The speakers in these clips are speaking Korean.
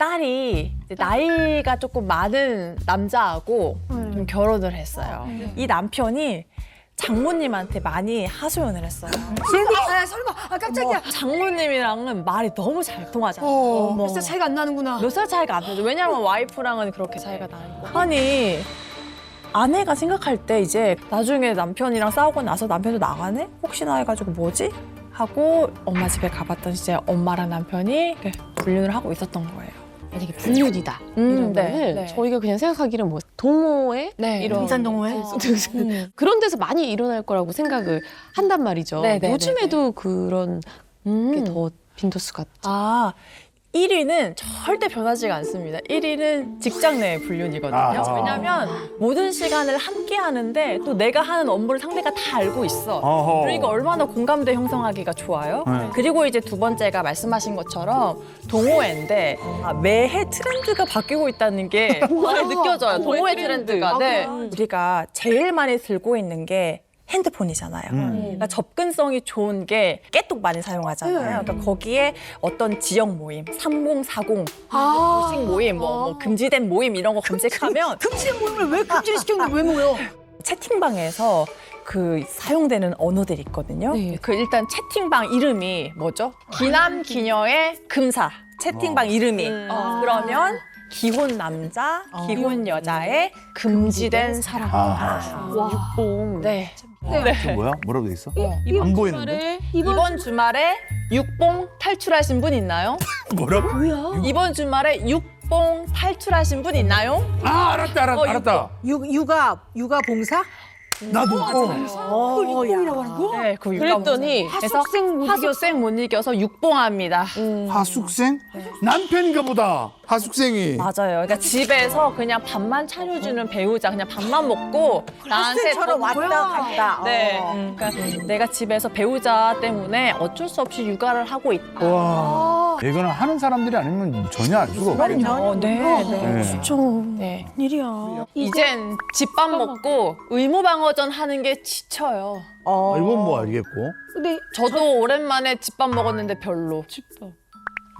딸이 이제 나이가 조금 많은 남자하고 좀 결혼을 했어요. 이 남편이 장모님한테 많이 하소연을 했어요. 설마. 아, 깜짝이야. 장모님이랑은 말이 너무 잘 통하잖아요. 몇 살 차이가 안 나는구나. 몇 살 차이가 안 나죠. 왜냐면 와이프랑은 그렇게 차이가 나니까. 아니 아내가 생각할 때 이제 나중에 남편이랑 싸우고 나서 남편도 나가네? 혹시나 해가지고 뭐지? 하고 엄마 집에 가봤더니 이제 엄마랑 남편이 불륜을 하고 있었던 거예요. 만약에 불륜이다 이러면은 네. 저희가 그냥 생각하기는 뭐 동호회 네. 이런 등산동호회? 그런 데서 많이 일어날 거라고 생각을 한단 말이죠. 네, 네, 요즘에도 그런 게 더 빈도수가 아, 1위는 절대 변하지가 않습니다. 1위는 직장 내 불륜이거든요. 아. 왜냐하면 모든 시간을 함께 하는데 또 내가 하는 업무를 상대가 다 알고 있어. 어허. 그러니까 얼마나 공감대 형성하기가 좋아요. 네. 그리고 이제 두 번째가 말씀하신 것처럼 동호회인데 매해 트렌드가 바뀌고 있다는 게 많이 느껴져요. 동호회 트렌드가. 네. 우리가 제일 많이 들고 있는 게 핸드폰이잖아요. 그러니까 접근성이 좋은 게 깨톡 많이 사용하잖아요. 그러니까 거기에 어떤 지역 모임, 3040, 도식 모임, 뭐 금지된 모임 이런 거 검색하면 금지된 모임을 왜 금지를 시켰는데 왜 모여? 채팅방에서 그 사용되는 언어들이 있거든요. 네. 그 일단 채팅방 이름이 뭐죠? 기남 기녀의 금사. 채팅방 이름이. 그러면 기혼 남자, 기혼 여자의 금지된 사랑. 육봉. 네. 그 뭐야? 뭐라고 돼 있어? 안 보이는데? 이번 주말에 육봉 탈출하신 분 있나요? 뭐라고? 이번 주말에 육봉 탈출하신 분 있나요? 아, 알았다. 육아 봉사? 나도. 육봉이라고 하는 거? 네, 그 그랬더니 그래서 하숙생 하숙생 못 이겨서 육봉합니다. 하숙생? 남편인가 보다. 하숙생이. 맞아요. 그러니까 집에서 그냥 밥만 차려주는 배우자, 그냥 밥만 먹고 나한테 학생처럼 더 왔다 갔다. 네. 그러니까 내가 집에서 배우자 때문에 어쩔 수 없이 육아를 하고 있다. 와. 이거는 하는 사람들이 아니면 전혀 알 수가 없겠네. 네. 진짜. 네. 일이야. 이젠 집밥 먹고 의무방어전 하는 게 지쳐요. 이건 뭐 알겠고. 근데 저도 오랜만에 집밥 먹었는데 별로.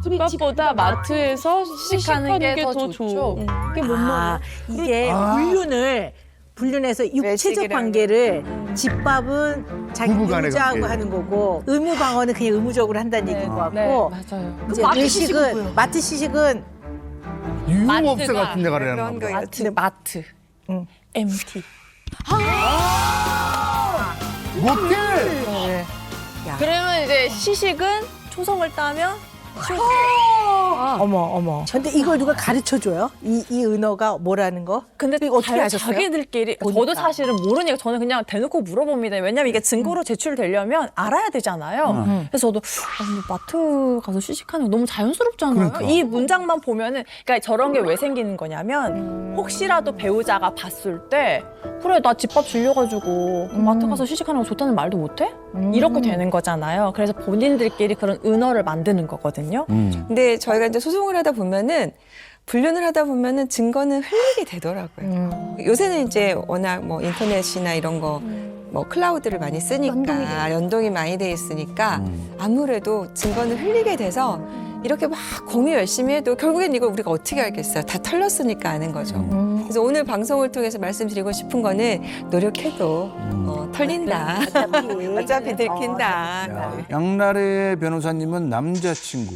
집밥보다 마트에서 시식하는 게 더 좋죠. 좋죠. 이게 뭔 말이야? 이게 아. 불륜해서 육체적 관계를 집밥은 자기 부부간의 배우자하고 관계. 하는 거고 의무방어는 그냥 의무적으로 한다는 얘기인 것 같고 맞아요. 이제 마트 시식은 뭐예요? 외식은 마트 시식은 유흥업체 마트가 같은 데 가려는 거. 마트. MT. 모텔! 그러면 이제 시식은 초성을 따면 어머 근데 이걸 누가 가르쳐 줘요? 이 은어가 뭐라는 거? 근데 이거 어떻게 다 아셨어요? 자기들끼리 저도 사실은 모르니까 저는 그냥 대놓고 물어봅니다. 왜냐면 이게 증거로 제출되려면 알아야 되잖아요. 그래서 저도 마트 가서 시식하는 거 너무 자연스럽잖아요. 그러니까. 이 문장만 보면은 그러니까 저런 게 왜 생기는 거냐면 혹시라도 배우자가 봤을 때 그래 나 집밥 질려가지고 마트 가서 시식하는 거 좋다는 말도 못해? 이렇게 되는 거잖아요. 그래서 본인들끼리 그런 은어를 만드는 거거든요. 근데 저희가 이제 소송을 하다 보면은 불륜을 하다 보면은 증거는 흘리게 되더라고요. 요새는 이제 워낙 뭐 인터넷이나 이런 거 뭐 클라우드를 많이 쓰니까 연동이 많이 돼 있으니까 아무래도 증거는 흘리게 돼서 이렇게 막 공유 열심히 해도 결국엔 이걸 우리가 어떻게 알겠어요? 다 털렸으니까 아는 거죠. 그래서 오늘 방송을 통해서 말씀드리고 싶은 거는 노력해도 털린다. 어차피 들킨다. 양나래 변호사님은 남자친구,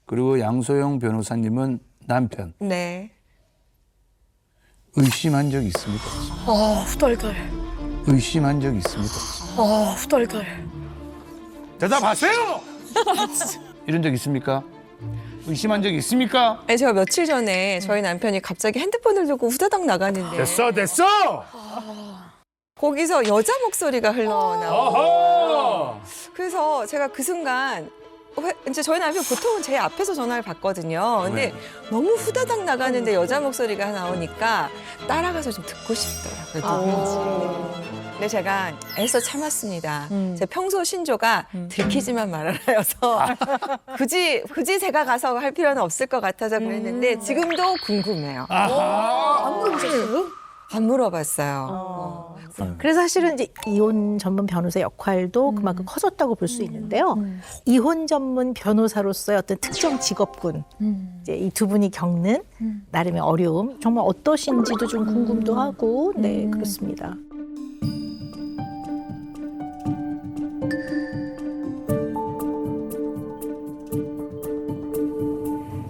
그리고 양소영 변호사님은 남편. 네. 의심한 적 있습니까? 후덜덜. 의심한 적 있습니까? 후덜덜. 대답하세요! 이런 적 있습니까? 의심한 적 있습니까? 아니, 제가 며칠 전에 저희 남편이 갑자기 핸드폰을 들고 후다닥 나가는데 됐어! 거기서 여자 목소리가 흘러나오고 어허! 그래서 제가 그 순간 이제 저희 남편 보통은 제 앞에서 전화를 받거든요. 근데 너무 후다닥 나가는데 여자 목소리가 나오니까 따라가서 좀 듣고 싶더라고요. 근데 제가 애써 참았습니다. 제 평소 신조가 들키지만 말아라여서 굳이 제가 가서 할 필요는 없을 것 같아서 그랬는데 지금도 궁금해요. 아하! 안 물어보셨어요? 안 물어봤어요. 그래서 사실은 이제 이혼 전문 변호사 역할도 그만큼 커졌다고 볼 수 있는데요. 이혼 전문 변호사로서의 어떤 특정 직업군, 이제 이 두 분이 겪는 나름의 어려움, 정말 어떠신지도 좀 궁금도 하고, 네, 그렇습니다.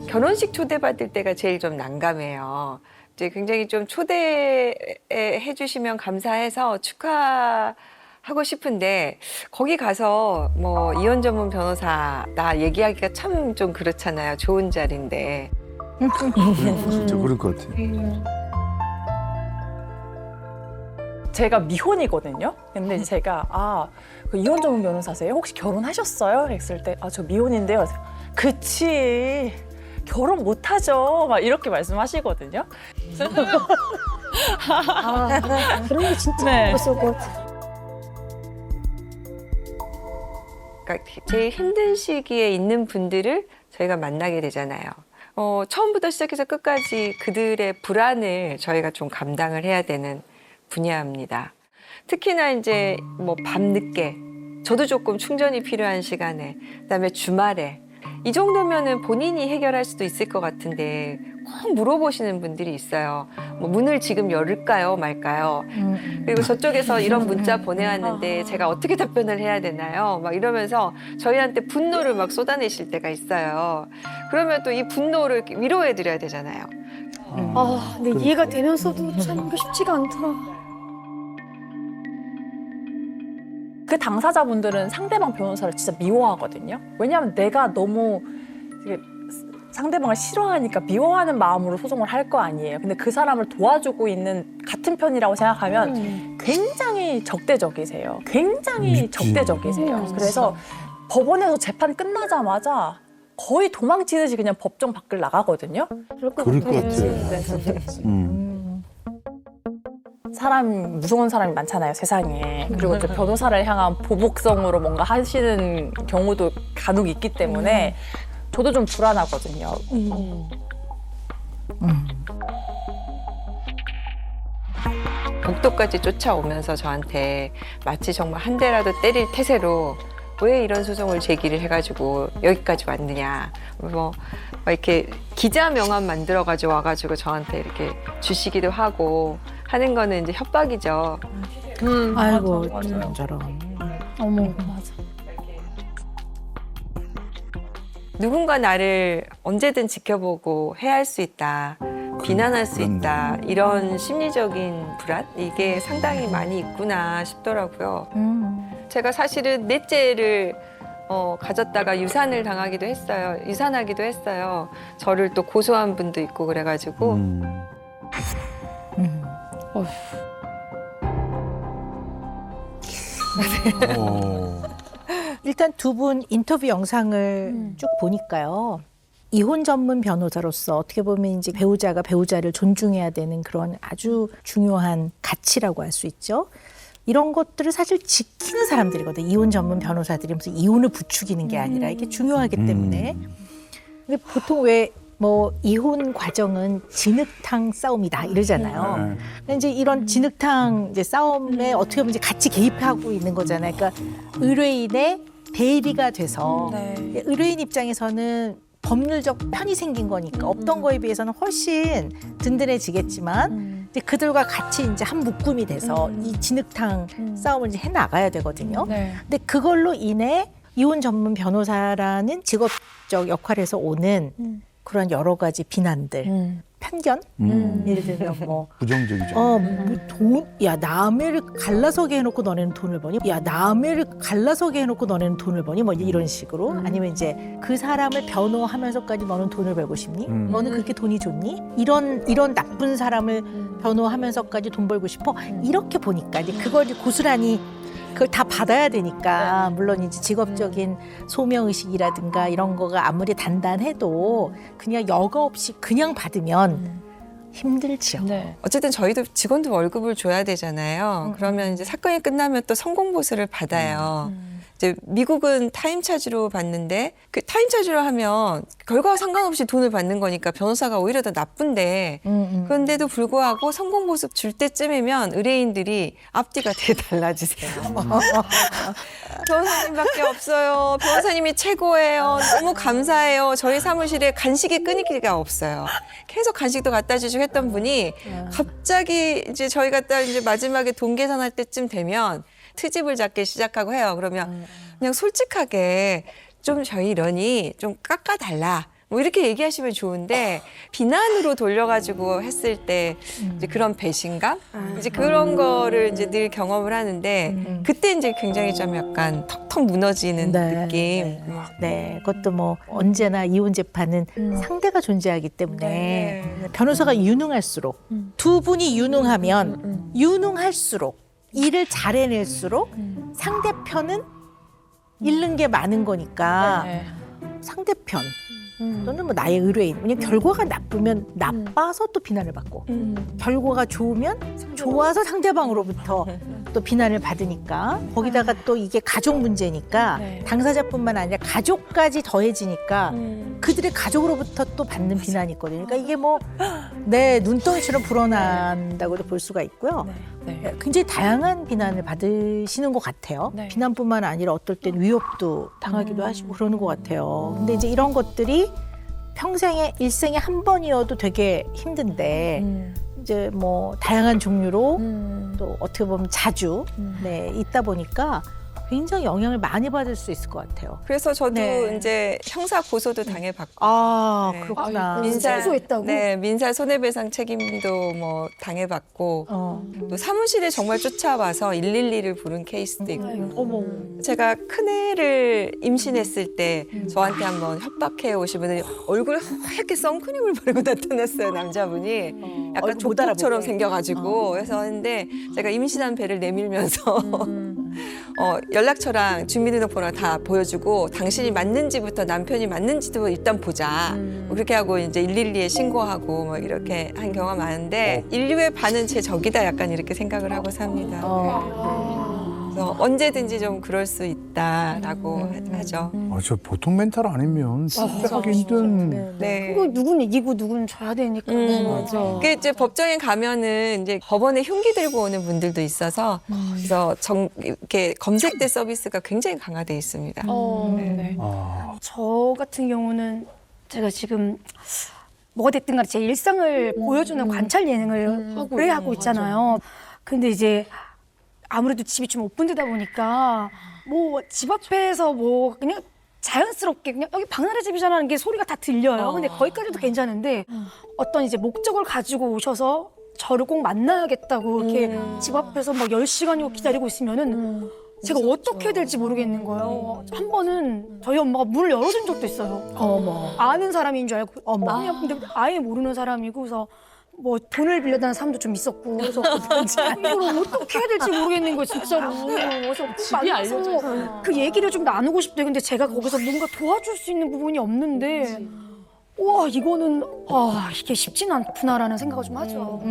결혼식 초대받을 때가 제일 좀 난감해요. 이제 굉장히 좀 초대해 주시면 감사해서 축하하고 싶은데 거기 가서 뭐 이혼 전문 변호사다 얘기하기가 참 좀 그렇잖아요. 좋은 자리인데. 진짜 그럴 것 같아. 제가 미혼이거든요. 근데 이제 제가 그 이혼 전문 변호사세요? 혹시 결혼하셨어요? 했을 때 저 미혼인데요. 그래서, 그치. 결혼 못하죠. 막 이렇게 말씀하시거든요. 그런 게 진짜 네. 무서울 것 같아. 그러니까 제일 힘든 시기에 있는 분들을 저희가 만나게 되잖아요. 처음부터 시작해서 끝까지 그들의 불안을 저희가 좀 감당을 해야 되는 분야입니다. 특히나 이제 뭐 밤늦게 저도 조금 충전이 필요한 시간에 그다음에 주말에 이 정도면은 본인이 해결할 수도 있을 것 같은데 꼭 물어보시는 분들이 있어요. 뭐 문을 지금 열을까요, 말까요? 그리고 저쪽에서 이런 문자 보내왔는데 제가 어떻게 답변을 해야 되나요? 막 이러면서 저희한테 분노를 막 쏟아내실 때가 있어요. 그러면 또 이 분노를 이렇게 위로해드려야 되잖아요. 근데 이해가 되면서도 참 쉽지가 않더라. 그 당사자분들은 상대방 변호사를 진짜 미워하거든요. 왜냐하면 내가 너무 이게 상대방을 싫어하니까 미워하는 마음으로 소송을 할 거 아니에요. 근데 그 사람을 도와주고 있는 같은 편이라고 생각하면 굉장히 적대적이세요. 굉장히 적대적이세요. 그래서 법원에서 재판 끝나자마자 거의 도망치듯이 그냥 법정 밖을 나가거든요. 그럴 것 같아. 사람 무서운 사람이 많잖아요, 세상에. 그리고 또 변호사를 향한 보복성으로 뭔가 하시는 경우도 간혹 있기 때문에 저도 좀 불안하거든요. 복도까지 쫓아오면서 저한테 마치 정말 한 대라도 때릴 태세로 왜 이런 소송을 제기를 해가지고 여기까지 왔느냐. 뭐 이렇게 기자 명함 만들어가지고 와가지고 저한테 이렇게 주시기도 하고 하는 거는 이제 협박이죠. 아이고, 저런. 어머, 맞아. 누군가 나를 언제든 지켜보고 해할 수 있다. 비난할 수 있다. 이런 심리적인 불안? 이게 상당히 많이 있구나 싶더라고요. 제가 사실은 넷째를 가졌다가 유산을 당하기도 했어요. 유산하기도 했어요. 저를 또 고소한 분도 있고 그래가지고. 일단 두 분 인터뷰 영상을 쭉 보니까요. 이혼 전문 변호사로서 어떻게 보면 이제 배우자가 배우자를 존중해야 되는 그런 아주 중요한 가치라고 할 수 있죠. 이런 것들을 사실 지키는 사람들이거든요. 이혼 전문 변호사들이 무슨 이혼을 부추기는 게 아니라 이게 중요하기 때문에. 근데 보통 왜 뭐 이혼 과정은 진흙탕 싸움이다 이러잖아요. 근데 이제 이런 진흙탕 이제 싸움에 어떻게 보면 이제 같이 개입하고 있는 거잖아요. 그러니까 의뢰인의 대리가 돼서 의뢰인 입장에서는 법률적 편이 생긴 거니까 없던 거에 비해서는 훨씬 든든해지겠지만 이제 그들과 같이 이제 한 묶음이 돼서 이 진흙탕 싸움을 이제 해 나가야 되거든요. 근데 그걸로 인해 이혼 전문 변호사라는 직업적 역할에서 오는 그런 여러 가지 비난들, 편견, 예를 들면 뭐 부정적이죠. 야 남해를 갈라서게 해놓고 너네는 돈을 버니? 야 남해를 갈라서게 해놓고 너네는 돈을 버니? 뭐 이런 식으로 아니면 이제 그 사람을 변호하면서까지 너는 돈을 벌고 싶니? 너는 그렇게 돈이 좋니? 이런 나쁜 사람을 변호하면서까지 돈 벌고 싶어? 이렇게 보니까 이제 그걸 이제 고스란히 그걸 다 받아야 되니까 물론 이제 직업적인 소명의식이라든가 이런 거가 아무리 단단해도 그냥 여과 없이 그냥 받으면 힘들죠. 어쨌든 저희도 직원도 월급을 줘야 되잖아요. 그러면 이제 사건이 끝나면 또 성공 보수를 받아요. 이제 미국은 타임 차지로 받는데 그 타임 차지로 하면 결과와 상관없이 돈을 받는 거니까 변호사가 오히려 더 나쁜데 그런데도 불구하고 성공 보습 줄 때쯤이면 의뢰인들이 앞뒤가 되게 달라지세요. 변호사님밖에 없어요. 변호사님이 최고예요. 너무 감사해요. 저희 사무실에 간식이 끊이기가 없어요. 계속 간식도 갖다 주시고 했던 분이 갑자기 이제 저희가 딱 이제 마지막에 돈 계산할 때쯤 되면 트집을 잡기 시작하고 해요. 그러면 그냥 솔직하게 좀 저희 이러니 좀 깎아달라. 뭐 이렇게 얘기하시면 좋은데 비난으로 돌려가지고 했을 때 이제 그런 배신감 이제 그런 거를 이제 늘 경험을 하는데 그때 이제 굉장히 좀 약간 턱턱 무너지는 느낌. 네, 그것도 뭐 언제나 이혼 재판은 상대가 존재하기 때문에 변호사가 유능할수록 두 분이 유능하면 유능할수록 일을 잘 해낼수록 상대편은 잃는 게 많은 거니까 네. 상대편 또는 뭐 나의 의뢰인 왜냐면 결과가 나쁘면 나빠서 또 비난을 받고 결과가 좋으면 좋아서 상대방으로부터 또 비난을 받으니까 거기다가 또 이게 가족 문제니까 네. 당사자뿐만 아니라 가족까지 더해지니까 그들의 가족으로부터 또 받는 비난이 있거든요. 그러니까 이게 뭐 내 눈덩이처럼 불어난다고도 볼 수가 있고요. 네. 굉장히 다양한 비난을 받으시는 것 같아요. 네. 비난뿐만 아니라 어떨 땐 위협도 당하기도 하시고 그러는 것 같아요. 근데 이제 이런 것들이 평생에 일생에 한 번이어도 되게 힘든데 이제 뭐 다양한 종류로 또 어떻게 보면 자주 네, 있다 보니까 굉장히 영향을 많이 받을 수 있을 것 같아요. 그래서 저도 네. 이제 형사 고소도 당해봤고 아 네. 그렇구나. 민사 취소했다고? 네, 민사 손해배상 책임도 뭐 당해봤고 또 사무실에 정말 쫓아와서 112를 부른 케이스도 있고 어머. 제가 큰애를 임신했을 때 저한테 한번 협박해 오신 분이 얼굴에 하얗게 선크림을 바르고 나타났어요. 남자분이 약간 얼굴 못 알아보게. 조폭처럼 생겨가지고 그래서 했는데 제가 임신한 배를 내밀면서 연락처랑 주민등록번호 다 보여주고 당신이 맞는지부터 남편이 맞는지도 일단 보자. 뭐 그렇게 하고 이제 112에 신고하고 뭐 이렇게 한 경우가 많은데 인류의 반은 제 적이다 약간 이렇게 생각을 하고 삽니다. 그래서 언제든지 좀 그럴 수 있다라고 하죠. 아, 저 보통 멘탈 아니면 진짜 하기 힘든. 네. 그거 누군 이기고 누군 져야 되니까. 맞아. 그게 이제 법정에 가면은 이제 법원에 흉기 들고 오는 분들도 있어서 그래서 이렇게 검색대 서비스가 굉장히 강화돼 있습니다. 네. 아, 저 같은 경우는 제가 지금 뭐가 됐든 간에 제 일상을 보여주는 관찰 예능을 오래 하고 있잖아요. 근데 이제 아무래도 집이 좀 오픈되다 보니까 뭐 집 앞에서 뭐 그냥 자연스럽게 그냥 여기 박나래 집이잖아는 게 소리가 다 들려요. 근데 거기까지도 괜찮은데 어떤 이제 목적을 가지고 오셔서 저를 꼭 만나야겠다고 이렇게 집 앞에서 막 10시간이고 기다리고 있으면은 제가 어떻게 해야 될지 모르겠는 거예요. 한 번은 저희 엄마가 문을 열어준 적도 있어요. 어머. 아는 사람인 줄 알고 어머. 그냥 근데 아예 모르는 사람이고 그래서 뭐 돈을 빌려다는 사람도 좀 있었고 그래서 이걸 어떻게 해야 될지 모르겠는 거예요 진짜로. 그래서 집이 알려져 있어요. 그 얘기를 좀 나누고 싶대요. 근데 제가 거기서 뭔가 도와줄 수 있는 부분이 없는데 와 이거는 이게 쉽진 않구나라는 생각을 좀 하죠.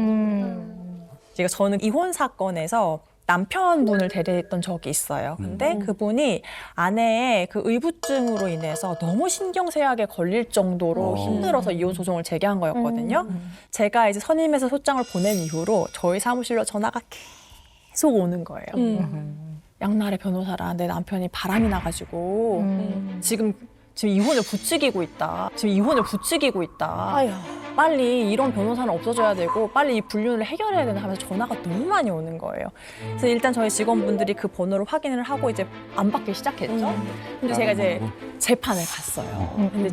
제가 저는 이혼 사건에서 남편분을 대리했던 적이 있어요. 근데 그분이 아내의 그 의부증으로 인해서 너무 신경쇠약에 걸릴 정도로 힘들어서 이혼 소송을 제기한 거였거든요. 제가 이제 선임해서 소장을 보낸 이후로 저희 사무실로 전화가 계속 오는 거예요. 양날의 변호사라 내 남편이 바람이 나가지고 지금 이혼을 부추기고 있다. 아유. 빨리 이런 변호사는 없어져야 되고 빨리 이 불륜을 해결해야 된다 하면서 전화가 너무 많이 오는 거예요. 그래서 일단 저희 직원분들이 그 번호를 확인을 하고 이제 안 받기 시작했죠. 근데 제가 이제 재판을 갔어요. 근데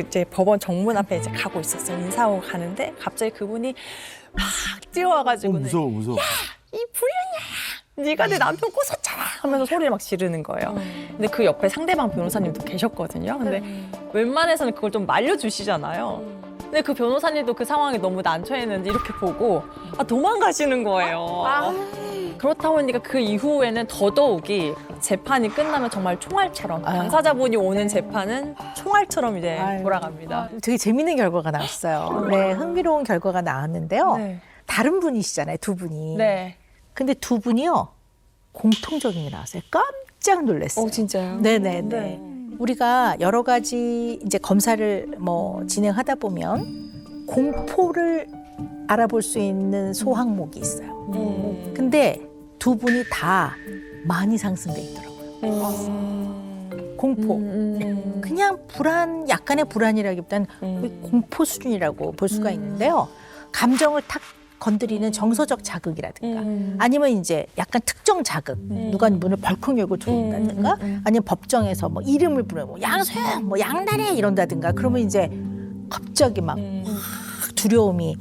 이제 법원 정문 앞에 이제 가고 있었어요. 인사하고 가는데 갑자기 그분이 막 뛰어와가지고는 무서워. 이 불륜이야! 네가 내 남편 꼬쉈잖아! 하면서 소리를 막 지르는 거예요. 근데 그 옆에 상대방 변호사님도 계셨거든요. 근데 웬만해서는 그걸 좀 말려주시잖아요. 근데 그 변호사님도 그 상황이 너무 난처했는지 이렇게 보고 도망가시는 거예요. 그렇다 보니까 그 이후에는 더더욱이 재판이 끝나면 정말 총알처럼 당사자분이 오는 재판은 총알처럼 이제 돌아갑니다. 되게 재밌는 결과가 나왔어요. 네, 흥미로운 결과가 나왔는데요. 네. 다른 분이시잖아요, 두 분이. 네. 근데 두 분이요, 공통적인 게 나왔어요. 깜짝 놀랐어요. 진짜요? 네네네. 우리가 여러 가지 이제 검사를 뭐 진행하다 보면 공포를 알아볼 수 있는 소항목이 있어요. 근데 두 분이 다 많이 상승돼 있더라고요. 공포. 그냥 불안, 약간의 불안이라기보다는 거의 공포 수준이라고 볼 수가 있는데요. 감정을 탁 건드리는 정서적 자극이라든가 아니면 이제 약간 특정 자극 누가 문을 벌컥 열고 들어온다든가 아니면 법정에서 뭐 이름을 부르고 뭐 양소영 뭐 양다리 이런다든가 그러면 이제 갑자기 막 확 두려움이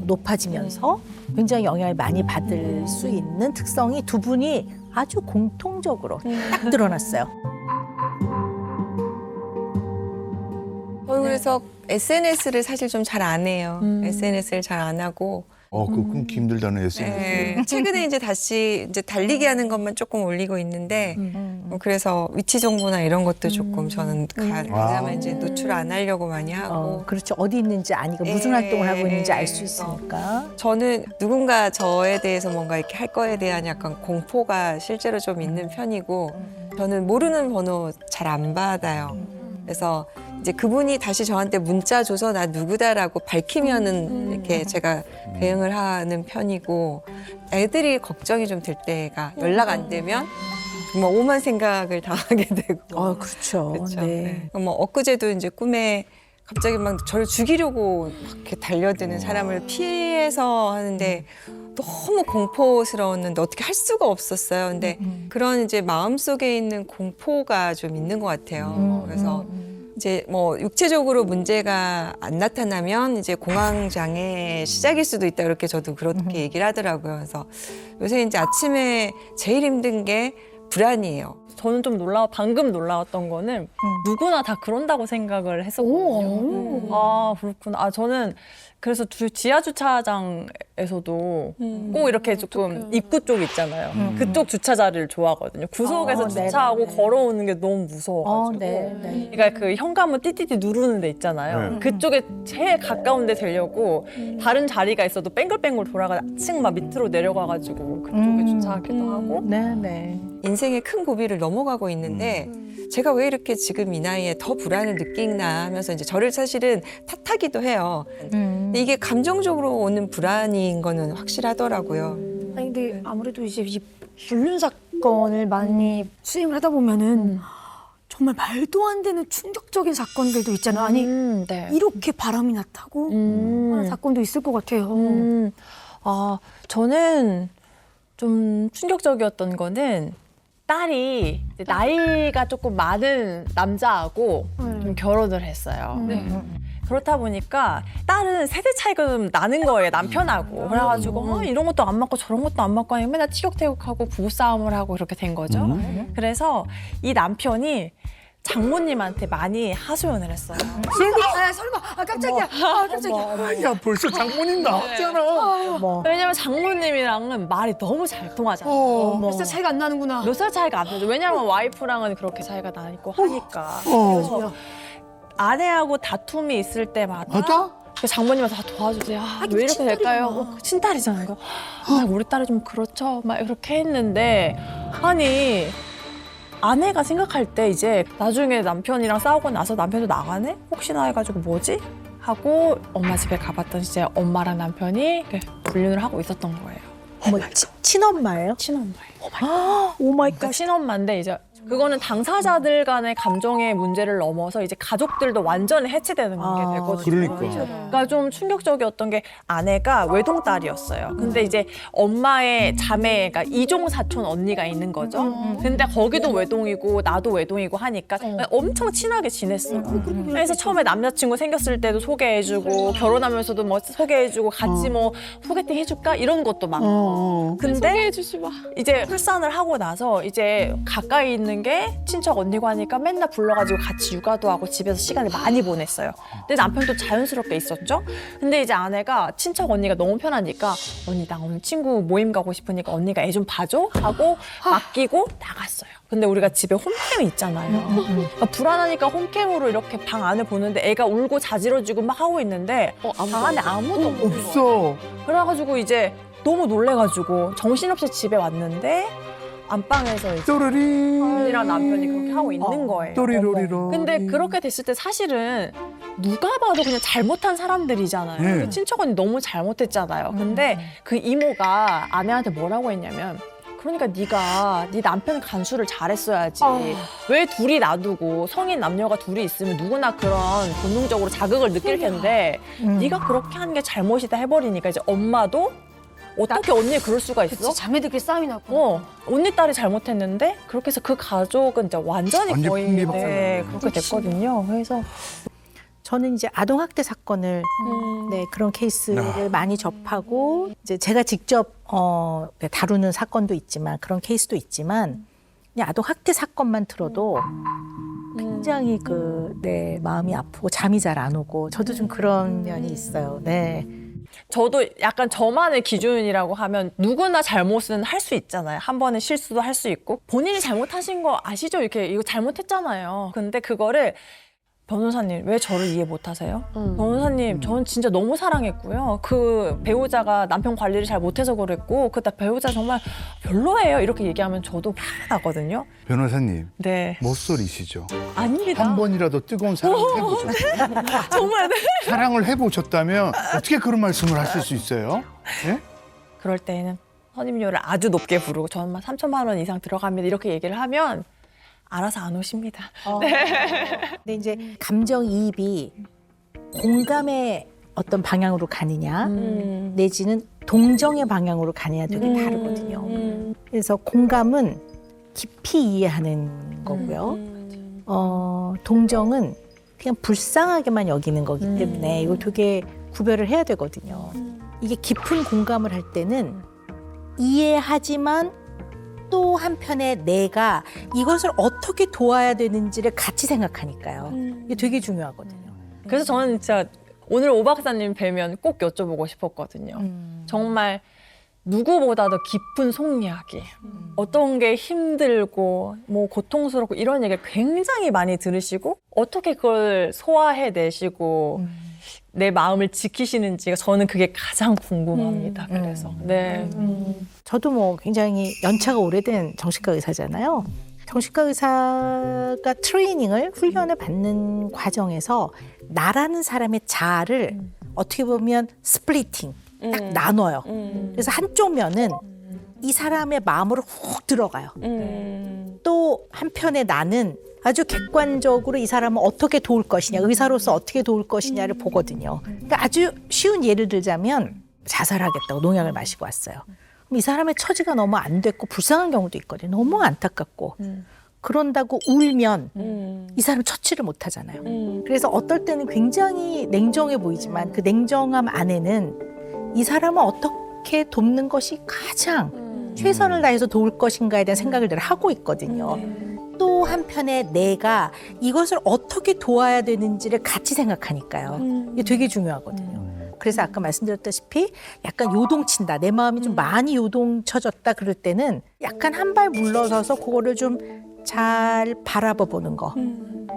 높아지면서 굉장히 영향을 많이 받을 수 있는 특성이 두 분이 아주 공통적으로 딱 드러났어요. 그래서 SNS를 사실 좀 잘 안 해요. SNS를 잘 안 하고 그거 끊기 힘들다는 SNS. 네, 최근에 이제 다시 이제 달리기 하는 것만 조금 올리고 있는데 그래서 위치 정보나 이런 것도 조금 저는 그나마 이제 노출 안 하려고 많이 하고 그렇죠. 어디 있는지 아니까 무슨 네. 활동을 하고 있는지 알 수 있으니까. 저는 누군가 저에 대해서 뭔가 이렇게 할 거에 대한 약간 공포가 실제로 좀 있는 편이고 저는 모르는 번호 잘 안 받아요. 그래서 이제 그분이 다시 저한테 문자 줘서 나 누구다라고 밝히면은 이렇게 제가 대응을 하는 편이고 애들이 걱정이 좀 될 때가 연락 안 되면 정말 오만 생각을 다 하게 되고 그렇죠. 그렇죠. 네. 네. 뭐 엊그제도 이제 꿈에 갑자기 막 저를 죽이려고 막 이렇게 달려드는 사람을 피해서 하는데 너무 공포스러웠는데 어떻게 할 수가 없었어요. 근데 그런 이제 마음속에 있는 공포가 좀 있는 것 같아요. 그래서 이제 뭐 육체적으로 문제가 안 나타나면 이제 공황 장애 시작일 수도 있다 이렇게 저도 그렇게 얘기를 하더라고요. 그래서 요새 이제 아침에 제일 힘든 게 불안이에요. 저는 좀 방금 놀라웠던 거는 누구나 다 그런다고 생각을 했었거든요. 아, 그렇구나. 저는 그래서 지하 주차장에서도 꼭 이렇게 조금 입구 쪽 있잖아요. 그쪽 주차 자리를 좋아하거든요. 구석에서 주차하고 네네네. 걸어오는 게 너무 무서워가지고. 네. 그러니까 그 현관문 띠띠띠 누르는 데 있잖아요. 그쪽에 제일 가까운 데 되려고 다른 자리가 있어도 뺑글뺑글 돌아가 층 막 밑으로 내려가가지고 그쪽에 주차하기도 하고. 네네. 인생의 큰 고비를 넘어가고 있는데 제가 왜 이렇게 지금 이 나이에 더 불안을 느끼나 하면서 이제 저를 사실은 탓하기도 해요. 근데 이게 감정적으로 오는 불안인 거는 확실하더라고요. 아니 근데 아무래도 이제 이 불륜 사건을 많이 수행을 하다 보면은 정말 말도 안 되는 충격적인 사건들도 있잖아요. 아니 네. 이렇게 바람이 났다고 하는 사건도 있을 것 같아요. 저는 좀 충격적이었던 거는 딸이 이제 나이가 조금 많은 남자하고 좀 결혼을 했어요. 그렇다 보니까 딸은 세대 차이가 좀 나는 거예요, 남편하고. 그래가지고 이런 것도 안 맞고 저런 것도 안 맞고 하니 맨날 티격태격하고 부부싸움을 하고 그렇게 된 거죠. 그래서 이 남편이 장모님한테 많이 하소연을 했어요. 설마 깜짝이야. 깜짝이야. 야 벌써 장모님 나왔잖아. 왜냐면 장모님이랑은 말이 너무 잘 통하잖아요. 몇살 차이가 안 나는구나. 몇 살 차이가 안 나죠. 왜냐면 와이프랑은 그렇게 차이가 나고 하니까. 그래서 아내하고 다툼이 있을 때마다 맞아? 그 장모님한테 도와주세요. 왜 이렇게 될까요? 친딸이잖아요. 우리 딸이 좀 그렇죠. 막 이렇게 했는데 아니 아내가 생각할 때 이제 나중에 남편이랑 싸우고 나서 남편도 나가네? 혹시나 해가지고 뭐지? 하고 엄마 집에 가봤더니 이제 엄마랑 남편이 불륜을 하고 있었던 거예요. 어머, 친엄마예요? 친엄마예요. 오마이갓. 그러니까 친엄마인데 이제 그거는 당사자들 간의 감정의 문제를 넘어서 이제 가족들도 완전히 해체되는 게 되거든요. 그러니까. 좀 충격적이었던 게 아내가 외동딸이었어요. 근데 이제 엄마의 자매가 이종 사촌 언니가 있는 거죠. 근데 거기도 외동이고 나도 외동이고 하니까 엄청 친하게 지냈어요. 그래서 처음에 남자친구 생겼을 때도 소개해주고 결혼하면서도 뭐 소개해주고 같이 뭐 소개팅 해줄까 이런 것도 많고. 근데 소개해주지 마. 이제 출산을 하고 나서 이제 가까이 있는 게 친척 언니고 하니까 맨날 불러가지고 같이 육아도 하고 집에서 시간을 많이 보냈어요. 근데 남편도 자연스럽게 있었죠. 근데 이제 아내가 친척 언니가 너무 편하니까 언니 나 오늘 친구 모임 가고 싶으니까 언니가 애 좀 봐줘 하고 맡기고 나갔어요. 근데 우리가 집에 홈캠이 있잖아요. 그러니까 불안하니까 홈캠으로 이렇게 방 안을 보는데 애가 울고 자지러지고 막 하고 있는데 방 안에 아무도 없어. 그래가지고 이제 너무 놀래가지고 정신없이 집에 왔는데 안방에서 이제 또르리. 언니랑 남편이 그렇게 하고 있는 거예요. 또리로리로. 근데 그렇게 됐을 때 사실은 누가 봐도 그냥 잘못한 사람들이잖아요. 네. 그 친척 언니 너무 잘못했잖아요. 근데 그 이모가 아내한테 뭐라고 했냐면 그러니까 네가 네 남편 간수를 잘했어야지. 왜 둘이 놔두고 성인 남녀가 둘이 있으면 누구나 그런 본능적으로 자극을 느낄 텐데 네가 그렇게 하는 게 잘못이다 해버리니까 이제 엄마도 어떻게 언니 그럴 수가 있어? 그치, 자매들끼리 싸움이 났고. 언니 딸이 잘못했는데 그렇게 해서 그 가족은 이제 완전히 완전 거의 풍비박산. 그렇게 됐거든요. 그래서 저는 이제 아동학대 사건을 네, 그런 케이스를 많이 접하고 이제 제가 직접 다루는 사건도 있지만 그런 케이스도 있지만 그냥 아동학대 사건만 들어도 굉장히 네, 마음이 아프고 잠이 잘 안 오고 저도 좀 그런 면이 있어요. 네. 저도 약간 저만의 기준이라고 하면 누구나 잘못은 할 수 있잖아요. 한 번은 실수도 할 수 있고 본인이 잘못하신 거 아시죠? 이렇게 이거 잘못했잖아요. 근데 그거를 변호사님 왜 저를 이해 못하세요? 변호사님 저는 진짜 너무 사랑했고요. 그 배우자가 남편 관리를 잘 못해서 그랬고 그다 배우자 정말 별로예요. 이렇게 얘기하면 저도 화가 나거든요. 변호사님, 네, 못소리시죠? 아닙니다. 한 번이라도 뜨거운 사랑을 해보셨어요? 정말 네. 사랑을 해보셨다면 어떻게 그런 말씀을 하실 수 있어요? 예? 그럴 때에는 선임료를 아주 높게 부르고 저는 3천만 원 이상 들어갑니다. 이렇게 얘기를 하면 알아서 안 오십니다. 근데 이제 감정이입이 공감의 어떤 방향으로 가느냐 내지는 동정의 방향으로 가느냐 되게 다르거든요. 그래서 공감은 깊이 이해하는 거고요. 동정은 그냥 불쌍하게만 여기는 거기 때문에 이거 되게 구별을 해야 되거든요. 이게 깊은 공감을 할 때는 이해하지만 또 한편에 내가 이것을 어떻게 도와야 되는지를 같이 생각하니까요. 이게 되게 중요하거든요. 그래서 저는 진짜 오늘 오 박사님 뵈면 꼭 여쭤보고 싶었거든요. 정말 누구보다도 깊은 속 이야기, 어떤 게 힘들고 뭐 고통스럽고 이런 얘기를 굉장히 많이 들으시고 어떻게 그걸 소화해내시고 내 마음을 지키시는지가 저는 그게 가장 궁금합니다. 그래서 네. 저도 뭐 굉장히 연차가 오래된 정신과 의사잖아요. 정신과 의사가 훈련을 받는 과정에서 나라는 사람의 자아를 어떻게 보면 스플리팅, 딱 나눠요. 그래서 한쪽 면은 이 사람의 마음으로 훅 들어가요. 또 한편에 나는 아주 객관적으로 이 사람을 어떻게 도울 것이냐, 의사로서 어떻게 도울 것이냐를 보거든요. 그러니까 아주 쉬운 예를 들자면 자살하겠다고 농약을 마시고 왔어요. 그럼 이 사람의 처지가 너무 안 됐고 불쌍한 경우도 있거든요. 너무 안타깝고. 그런다고 울면 이 사람 처치를 못 하잖아요. 그래서 어떨 때는 굉장히 냉정해 보이지만 그 냉정함 안에는 이 사람을 어떻게 돕는 것이 가장 최선을 다해서 도울 것인가에 대한 생각을 늘 하고 있거든요. 또 한편에 내가 이것을 어떻게 도와야 되는지를 같이 생각하니까요. 이게 되게 중요하거든요. 그래서 아까 말씀드렸다시피 약간 요동친다. 내 마음이 좀 많이 요동쳐졌다 그럴 때는 약간 한 발 물러서서 그거를 좀 잘 바라봐 보는 거.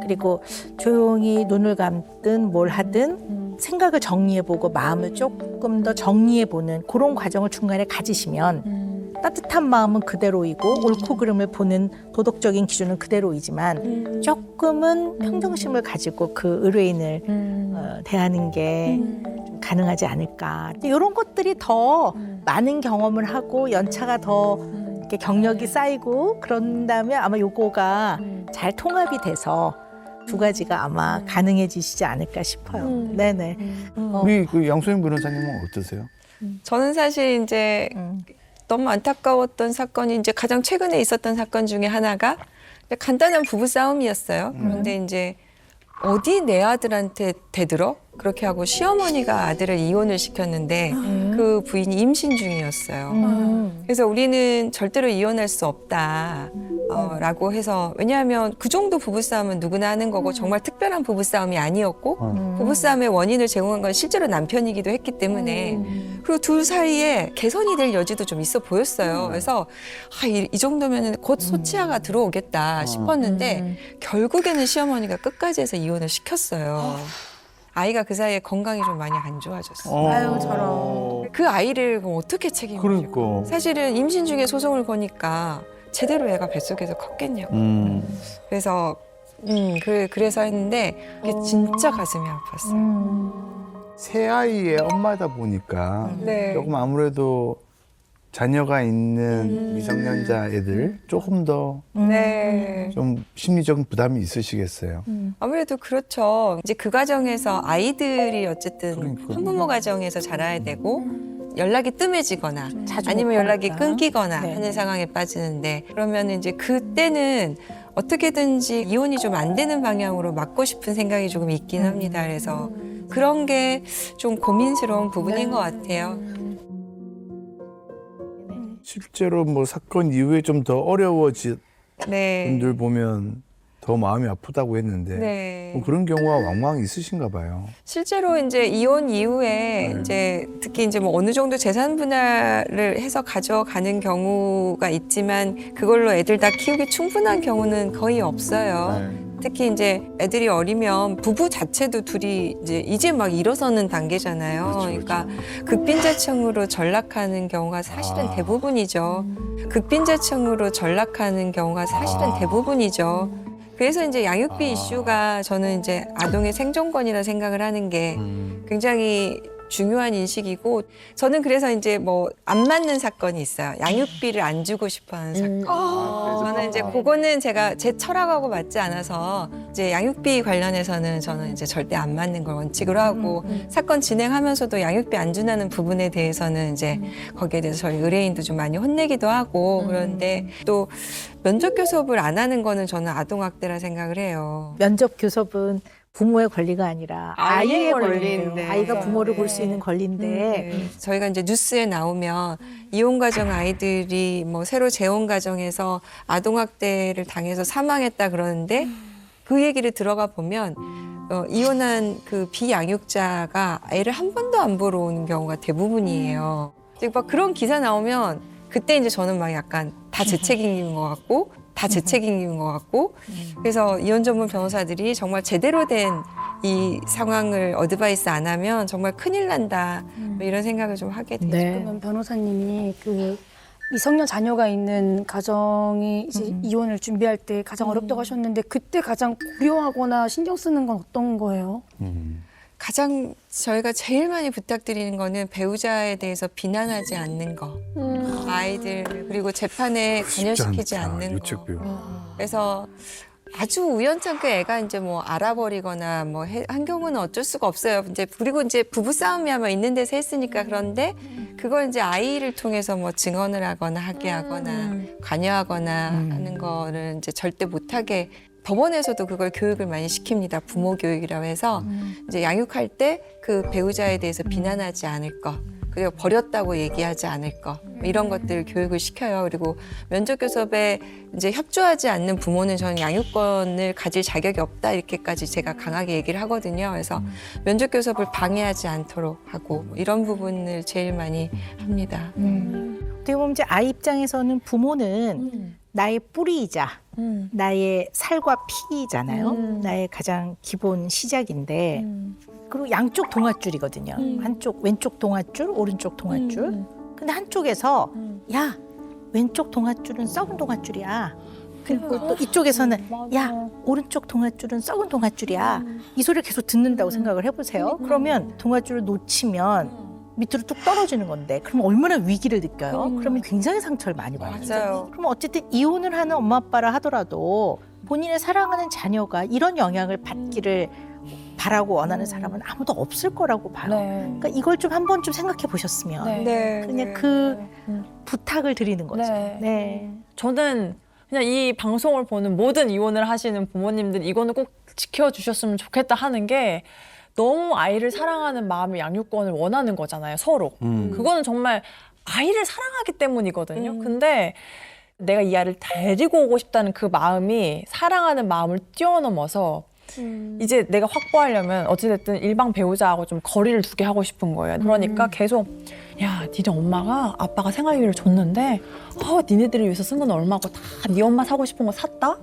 그리고 조용히 눈을 감든 뭘 하든 생각을 정리해보고 마음을 조금 더 정리해보는 그런 과정을 중간에 가지시면 따뜻한 마음은 그대로이고 옳고 그름을 보는 도덕적인 기준은 그대로이지만 조금은 평정심을 가지고 그 의뢰인을 대하는 게 좀 가능하지 않을까. 이런 것들이 더 많은 경험을 하고 연차가 더 이렇게 경력이 쌓이고 그런다면 아마 요거가 잘 통합이 돼서 두 가지가 아마 가능해지시지 않을까 싶어요. 네네. 우리 그 양소영 변호사님은 어떠세요? 저는 사실 이제 너무 안타까웠던 사건이 이제 가장 최근에 있었던 사건 중에 하나가 간단한 부부 싸움이었어요. 그런데 이제 어디 내 아들한테 대들어? 그렇게 하고 시어머니가 아들을 이혼을 시켰는데 그 부인이 임신 중이었어요. 그래서 우리는 절대로 이혼할 수 없다. 라고 해서 왜냐하면 그 정도 부부싸움은 누구나 하는 거고 정말 특별한 부부싸움이 아니었고 부부싸움의 원인을 제공한 건 실제로 남편이기도 했기 때문에 그리고 둘 사이에 개선이 될 여지도 좀 있어 보였어요. 그래서 이 정도면 곧 소치아가 들어오겠다 싶었는데 결국에는 시어머니가 끝까지 해서 이혼을 시켰어요. 아이가 그 사이에 건강이 좀 많이 안 좋아졌어요. 아유 저런. 그 아이를 그럼 어떻게 책임지고. 그러니까. 사실은 임신 중에 소송을 거니까 제대로 애가 뱃속에서 컸겠냐고. 음. 그래서 그래서 했는데 그게 진짜 가슴이 아팠어요. 새 아이의 엄마다 보니까 네. 조금 아무래도 자녀가 있는 미성년자 애들 조금 더 네. 좀 심리적인 부담이 있으시겠어요. 아무래도 그렇죠. 이제 그 과정에서 아이들이 어쨌든 그러니까요. 한부모 가정에서 자라야 되고 연락이 뜸해지거나 자주 아니면 못 연락이 보니까. 끊기거나 네. 하는 상황에 빠지는데 그러면 이제 그때는 어떻게든지 이혼이 좀 안 되는 방향으로 막고 싶은 생각이 조금 있긴 합니다. 그래서 그런 게 좀 고민스러운 부분인 것 같아요. 실제로 뭐 사건 이후에 좀 더 어려워진 네. 분들 보면 더 마음이 아프다고 했는데 네. 뭐 그런 경우가 왕왕 있으신가 봐요. 실제로 이제 이혼 이후에 이제 특히 이제 뭐 어느 정도 재산 분할을 해서 가져가는 경우가 있지만 그걸로 애들 다 키우기 충분한 경우는 거의 없어요. 네. 특히 이제 애들이 어리면 부부 자체도 둘이 이제 막 일어서는 단계잖아요. 그렇죠, 그러니까 극빈자층으로 전락하는 경우가 사실은 아. 대부분이죠. 극빈자층으로 전락하는 경우가 사실은 아. 대부분이죠. 그래서 이제 양육비 아. 이슈가 저는 이제 아동의 생존권이라 생각을 하는 게 굉장히 중요한 인식이고 저는 그래서 이제 뭐 안 맞는 사건이 있어요. 양육비를 안 주고 싶어 하는 사건. 저는 이제 그거는 제가 제 철학하고 맞지 않아서 이제 양육비 관련해서는 저는 이제 절대 안 맞는 걸 원칙으로 하고 사건 진행하면서도 양육비 안 준다는 부분에 대해서는 이제 거기에 대해서 저희 의뢰인도 좀 많이 혼내기도 하고 그런데 또 면접 교섭을 안 하는 거는 저는 아동학대라 생각을 해요. 면접 교섭은 부모의 권리가 아니라 아이의 권리예요. 권리인데. 아이가 부모를 볼 수 있는 권리인데 네. 저희가 이제 뉴스에 나오면 이혼 가정 아이들이 뭐 새로 재혼 가정에서 아동학대를 당해서 사망했다 그러는데 그 얘기를 들어가 보면 이혼한 그 비양육자가 애를 한 번도 안 보러 오는 경우가 대부분이에요. 이제 막 그런 기사 나오면 그때 이제 저는 막 약간 다 제 책임인 것 같고 다 제 책임인 것 같고 그래서 이혼 전문 변호사들이 정말 제대로 된 이 상황을 어드바이스 안 하면 정말 큰일 난다 뭐 이런 생각을 좀 하게 되죠. 네. 그러면 변호사님이 그 미성년 자녀가 있는 가정이 이제 이혼을 준비할 때 가장 어렵다고 하셨는데 그때 가장 고려하거나 신경 쓰는 건 어떤 거예요? 가장 저희가 제일 많이 부탁드리는 거는 배우자에 대해서 비난하지 않는 거. 아이들 그리고 재판에 관여시키지 않는 거. 유책비요. 그래서 아주 우연찮게 애가 이제 뭐 알아버리거나 뭐 한 경우는 어쩔 수가 없어요. 이제 그리고 이제 부부 싸움이 아마 있는 데서 했으니까 그런데 그걸 이제 아이를 통해서 뭐 증언을 하거나 하게 하거나 관여하거나 하는 거는 이제 절대 못하게 법원에서도 그걸 교육을 많이 시킵니다. 부모 교육이라고 해서 이제 양육할 때 그 배우자에 대해서 비난하지 않을 것. 그리고 버렸다고 얘기하지 않을 거 이런 것들 교육을 시켜요. 그리고 면접 교섭에 이제 협조하지 않는 부모는 저는 양육권을 가질 자격이 없다 이렇게까지 제가 강하게 얘기를 하거든요. 그래서 면접 교섭을 방해하지 않도록 하고 이런 부분을 제일 많이 합니다. 어떻게 보면 이제 아이 입장에서는 부모는 나의 뿌리이자 나의 살과 피잖아요. 나의 가장 기본 시작인데 그리고 양쪽 동아줄이거든요. 한쪽 왼쪽 동아줄, 오른쪽 동아줄. 근데 한쪽에서 야 왼쪽 동아줄은 썩은 동아줄이야. 그리고 또 이쪽에서는 야 오른쪽 동아줄은 썩은 동아줄이야. 이 소리를 계속 듣는다고 생각을 해보세요. 그러면 동아줄을 놓치면 밑으로 뚝 떨어지는 건데 그럼 얼마나 위기를 느껴요? 그러면 굉장히 상처를 많이 받아요. 맞아요. 그럼 어쨌든 이혼을 하는 엄마 아빠라 하더라도 본인의 사랑하는 자녀가 이런 영향을 받기를 바라고 원하는 사람은 아무도 없을 거라고 봐요. 그러니까 이걸 좀 한번 좀 생각해 보셨으면 네. 그냥 그 부탁을 드리는 거죠. 네. 네. 저는 그냥 이 방송을 보는 모든 이혼을 하시는 부모님들 이거는 꼭 지켜주셨으면 좋겠다 하는 게 너무 아이를 사랑하는 마음의 양육권을 원하는 거잖아요, 서로. 그거는 정말 아이를 사랑하기 때문이거든요. 근데 내가 이 아이를 데리고 오고 싶다는 그 마음이 사랑하는 마음을 뛰어넘어서 이제 내가 확보하려면 어찌됐든 일방 배우자하고 좀 거리를 두게 하고 싶은 거예요. 그러니까 계속 야, 니네 엄마가 아빠가 생활비를 줬는데 니네들을 위해서 쓴 건 얼마고 다 네 엄마 사고 싶은 거 샀다?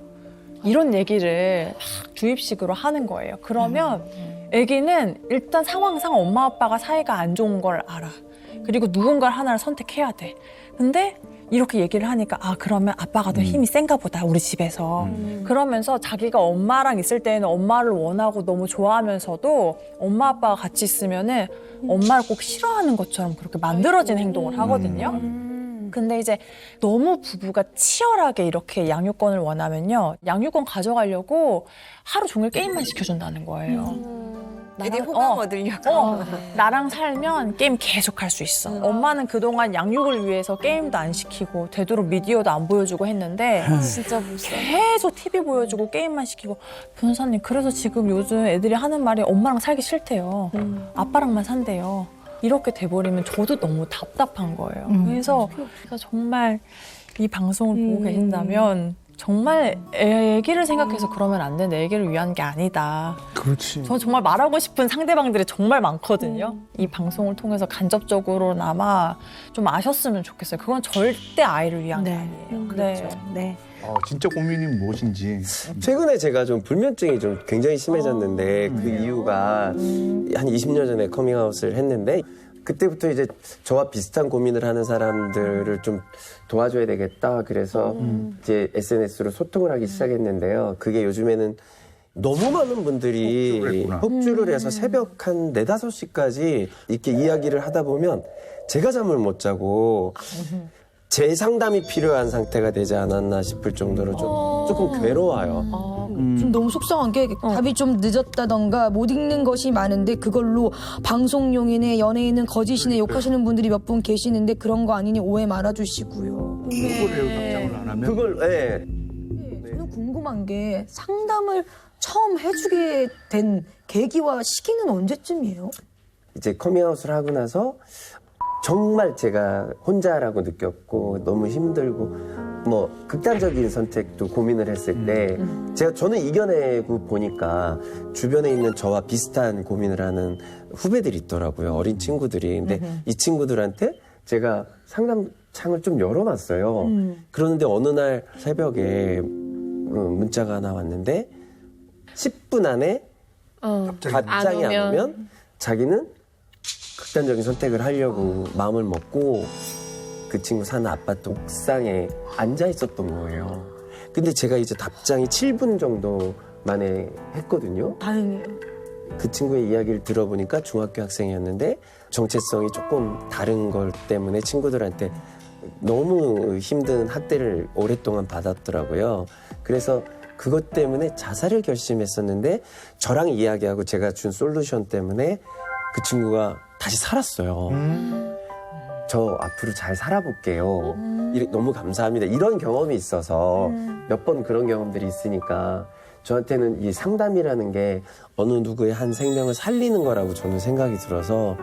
이런 얘기를 막 주입식으로 하는 거예요. 그러면 아기는 일단 상황상 엄마 아빠가 사이가 안 좋은 걸 알아. 그리고 누군가를 하나를 선택해야 돼. 근데 이렇게 얘기를 하니까 아 그러면 아빠가 더 힘이 센가 보다 우리 집에서 그러면서 자기가 엄마랑 있을 때는 엄마를 원하고 너무 좋아하면서도 엄마 아빠가 같이 있으면은 엄마를 꼭 싫어하는 것처럼 그렇게 만들어진 행동을 하거든요. 근데 이제 너무 부부가 치열하게 이렇게 양육권을 원하면요. 양육권 가져가려고 하루 종일 게임만 시켜준다는 거예요. 애들이 호감 얻으려고. 나랑 살면 게임 계속 할 수 있어. 엄마는 그동안 양육을 위해서 게임도 안 시키고 되도록 미디어도 안 보여주고 했는데 진짜 무서워. 계속 TV 보여주고 게임만 시키고 변호사님 그래서 지금 요즘 애들이 하는 말이 엄마랑 살기 싫대요. 아빠랑만 산대요. 이렇게 돼버리면 저도 너무 답답한 거예요. 그래서 제가 정말 이 방송을 보고 계신다면 정말 애기를 생각해서 그러면 안 되는데 애기를 위한 게 아니다. 그렇지. 저 정말 말하고 싶은 상대방들이 정말 많거든요. 이 방송을 통해서 간접적으로나마 좀 아셨으면 좋겠어요. 그건 절대 아이를 위한 게 아니에요. 그렇죠. 네. 진짜 고민이 무엇인지. 최근에 제가 좀 불면증이 좀 굉장히 심해졌는데 그 이유가 한 20년 전에 커밍아웃을 했는데 그때부터 이제 저와 비슷한 고민을 하는 사람들을 좀 도와줘야 되겠다. 그래서 이제 SNS로 소통을 하기 시작했는데요. 그게 요즘에는 너무 많은 분들이 폭주를 했구나. 폭주를 해서 새벽 한 4, 5시까지 이렇게 이야기를 하다 보면 제가 잠을 못 자고 재상담이 필요한 상태가 되지 않았나 싶을 정도로 조금 괴로워요. 좀 너무 속상한 게 답이 좀 늦었다던가 못 읽는 것이 많은데 그걸로 방송용이네 연예인은 거짓이네 욕하시는 분들이 몇 분 계시는데 그런 거 아니니 오해 말아주시고요. 그거를 답장을 안 하면 그걸 저는 궁금한 게 상담을 처음 해주게 된 계기와 시기는 언제쯤이에요? 이제 커밍아웃을 하고 나서 정말 제가 혼자라고 느꼈고 너무 힘들고 뭐 극단적인 선택도 고민을 했을 때 저는 이겨내고 보니까 주변에 있는 저와 비슷한 고민을 하는 후배들이 있더라고요. 어린 친구들이. 근데 이 친구들한테 제가 상담창을 좀 열어놨어요. 그러는데 어느 날 새벽에 문자가 하나 왔는데 10분 안에 답장이 안 오면 자기는 극단적인 선택을 하려고 마음을 먹고 그 친구 사는 아파트 옥상에 앉아 있었던 거예요. 근데 제가 이제 답장이 7분 정도 만에 했거든요. 다행이에요. 그 친구의 이야기를 들어보니까 중학교 학생이었는데 정체성이 조금 다른 것 때문에 친구들한테 너무 힘든 학대를 오랫동안 받았더라고요. 그래서 그것 때문에 자살을 결심했었는데 저랑 이야기하고 제가 준 솔루션 때문에 그 친구가 다시 살았어요. 저 앞으로 잘 살아볼게요. 너무 감사합니다. 이런 경험이 있어서 몇 번 그런 경험들이 있으니까 저한테는 이 상담이라는 게 어느 누구의 한 생명을 살리는 거라고 저는 생각이 들어서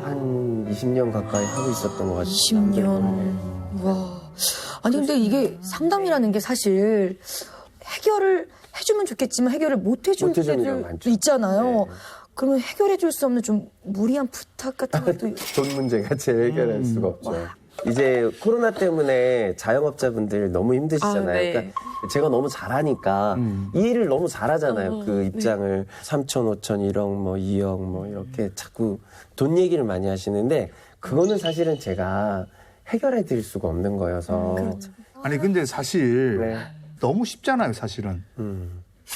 한 20년 가까이 하고 있었던 것 같아요. 20년. 와. 아니 근데 이게 상담이라는 게 사실 해결을 해주면 좋겠지만 해결을 못 해주는 경우가 때도 많죠. 있잖아요. 네. 그러면 해결해 줄 수 없는 좀 무리한 부탁 같은 것도 돈 문제가 제일 해결할 수가 없죠. 이제 코로나 때문에 자영업자분들 너무 힘드시잖아요. 네. 그러니까 제가 너무 잘하니까 이 일을 너무 잘하잖아요. 그 입장을 3천, 5천, 1억, 뭐 2억 뭐 이렇게 자꾸 돈 얘기를 많이 하시는데 그거는 사실은 제가 해결해 드릴 수가 없는 거여서. 아니 근데 사실 네. 너무 쉽잖아요, 사실은.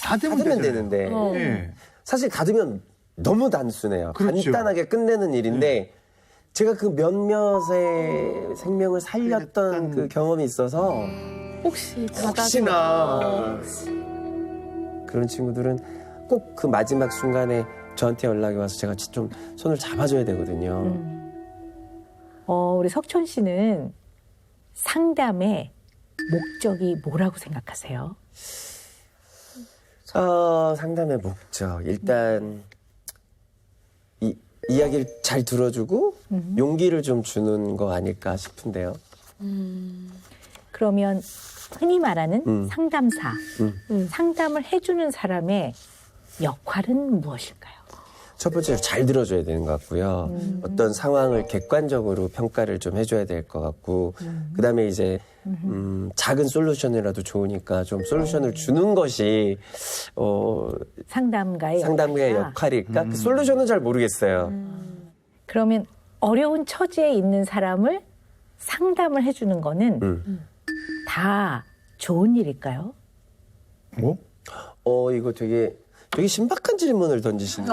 받으면 받으면 되잖아요. 되는데 예. 사실 받으면 너무 단순해요. 그렇죠. 간단하게 끝내는 일인데 제가 그 몇몇의 생명을 살렸던 그 경험이 있어서 혹시나 그런 친구들은 꼭 그 마지막 순간에 저한테 연락이 와서 제가 좀 손을 잡아줘야 되거든요. 우리 석천 씨는 상담의 목적이 뭐라고 생각하세요? 상담의 목적 일단 이야기를 잘 들어주고 용기를 좀 주는 거 아닐까 싶은데요. 그러면 흔히 말하는 상담사, 상담을 해주는 사람의 역할은 무엇일까요? 첫 번째로 잘 들어줘야 되는 것 같고요. 어떤 상황을 객관적으로 평가를 좀 해줘야 될 것 같고, 그 다음에 이제, 작은 솔루션이라도 좋으니까 좀 솔루션을 주는 것이, 상담가의 역할일까? 그 솔루션은 잘 모르겠어요. 그러면 어려운 처지에 있는 사람을 상담을 해주는 거는 다 좋은 일일까요? 뭐? 이거 되게 신박한 질문을 던지시네.